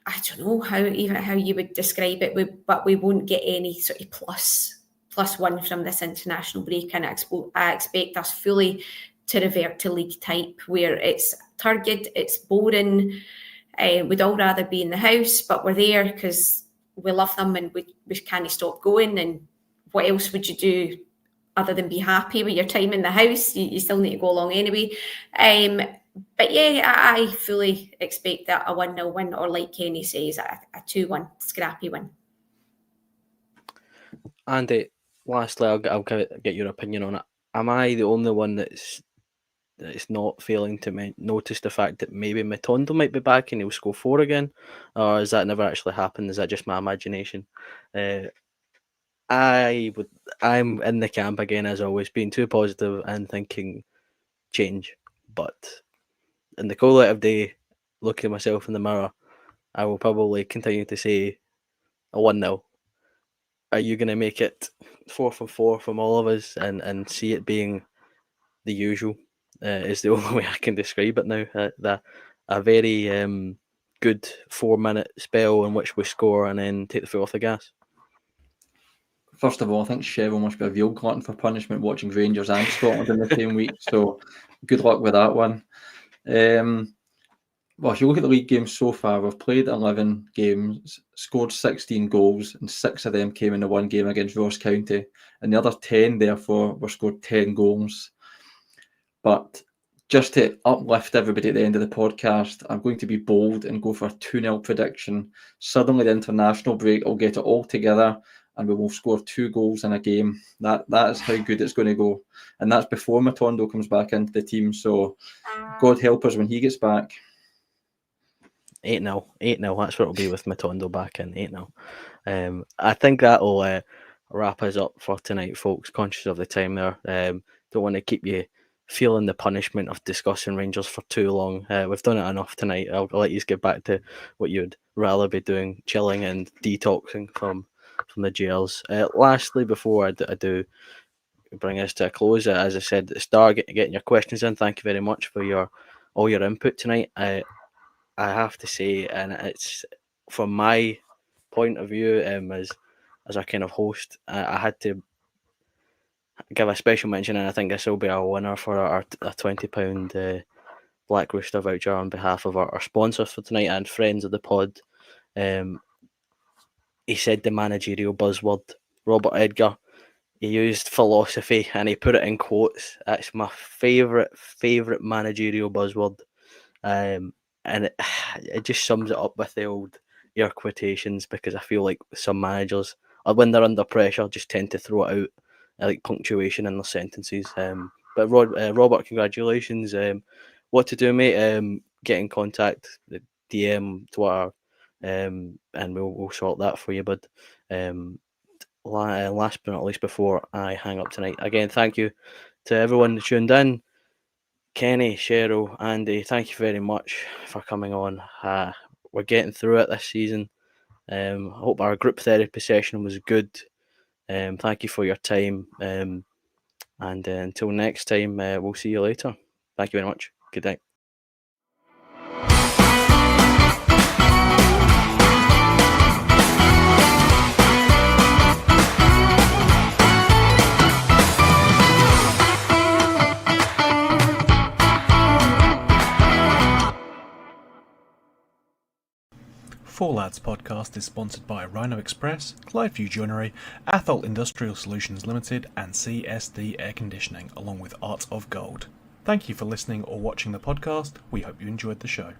I don't know how you would describe it, but we won't get any sort of plus one from this international break, and I expect us fully to revert to league type, where it's turgid, it's boring. We'd all rather be in the house, but we're there because we love them and we can't stop going. And what else would you do other than be happy with your time in the house? You still need to go along anyway. But yeah, I fully expect that a 1-0 win, or like Kenny says, a 2-1 scrappy win. Andy, lastly, I'll get your opinion on it. Am I the only one that's not failing to notice the fact that maybe Matondo might be back and he'll score 4 again? Or has that never actually happened? Is that just my imagination? I'm in the camp again, as always, being too positive and thinking change. But in the cold light of day, looking at myself in the mirror, I will probably continue to say a 1-0. Are you going to make it 4 from 4 from all of us and see it being the usual? Is the only way I can describe it now. A very good 4-minute spell in which we score and then take the foot off the gas. First of all, I think Cheryl must be a real glutton for punishment watching Rangers and Scotland in the same week. So good luck with that one. Well, if you look at the league games so far, we've played 11 games, scored 16 goals, and 6 of them came in the one game against Ross County. And the other 10, therefore, were scored 10 goals. But just to uplift everybody at the end of the podcast, I'm going to be bold and go for a 2-0 prediction. Suddenly, the international break will get it all together, and we will score 2 goals in a game. That is how good it's going to go. And that's before Matondo comes back into the team. So God help us when he gets back. 8-0. That's what it'll be with Matondo back in. 8-0. I think that'll wrap us up for tonight, folks. Conscious of the time there. Don't want to keep you feeling the punishment of discussing Rangers for too long. We've done it enough tonight. I'll let you get back to what you'd rather be doing, chilling and detoxing from the jails. Lastly, before I do bring us to a close, as I said at the start, getting your questions in. Thank you very much for all your input tonight. I have to say, and it's from my point of view, as a kind of host, I had to give a special mention, and I think this will be our winner for our £20 Black Rooster voucher on behalf of our sponsors for tonight and friends of the pod. He said the managerial buzzword, Robert Edgar. He used philosophy and he put it in quotes. That's my favourite managerial buzzword. And it just sums it up with the old air quotations, because I feel like some managers, when they're under pressure, just tend to throw it out like punctuation in their sentences. But Robert, congratulations. What to do, mate? Get in contact, DM, Twitter, and we'll sort that for you, bud. Last but not least, before I hang up tonight, again, thank you to everyone that tuned in. Kenny, Cheryl, Andy, thank you very much for coming on. We're getting through it this season. I hope our group therapy session was good. Thank you for your time. And until next time, we'll see you later. Thank you very much. Good night. Four Lads podcast is sponsored by Rhino Express, Clyde Joinery, Athol Industrial Solutions Limited, and CSD Air Conditioning, along with Art of Gold. Thank you for listening or watching the podcast. We hope you enjoyed the show.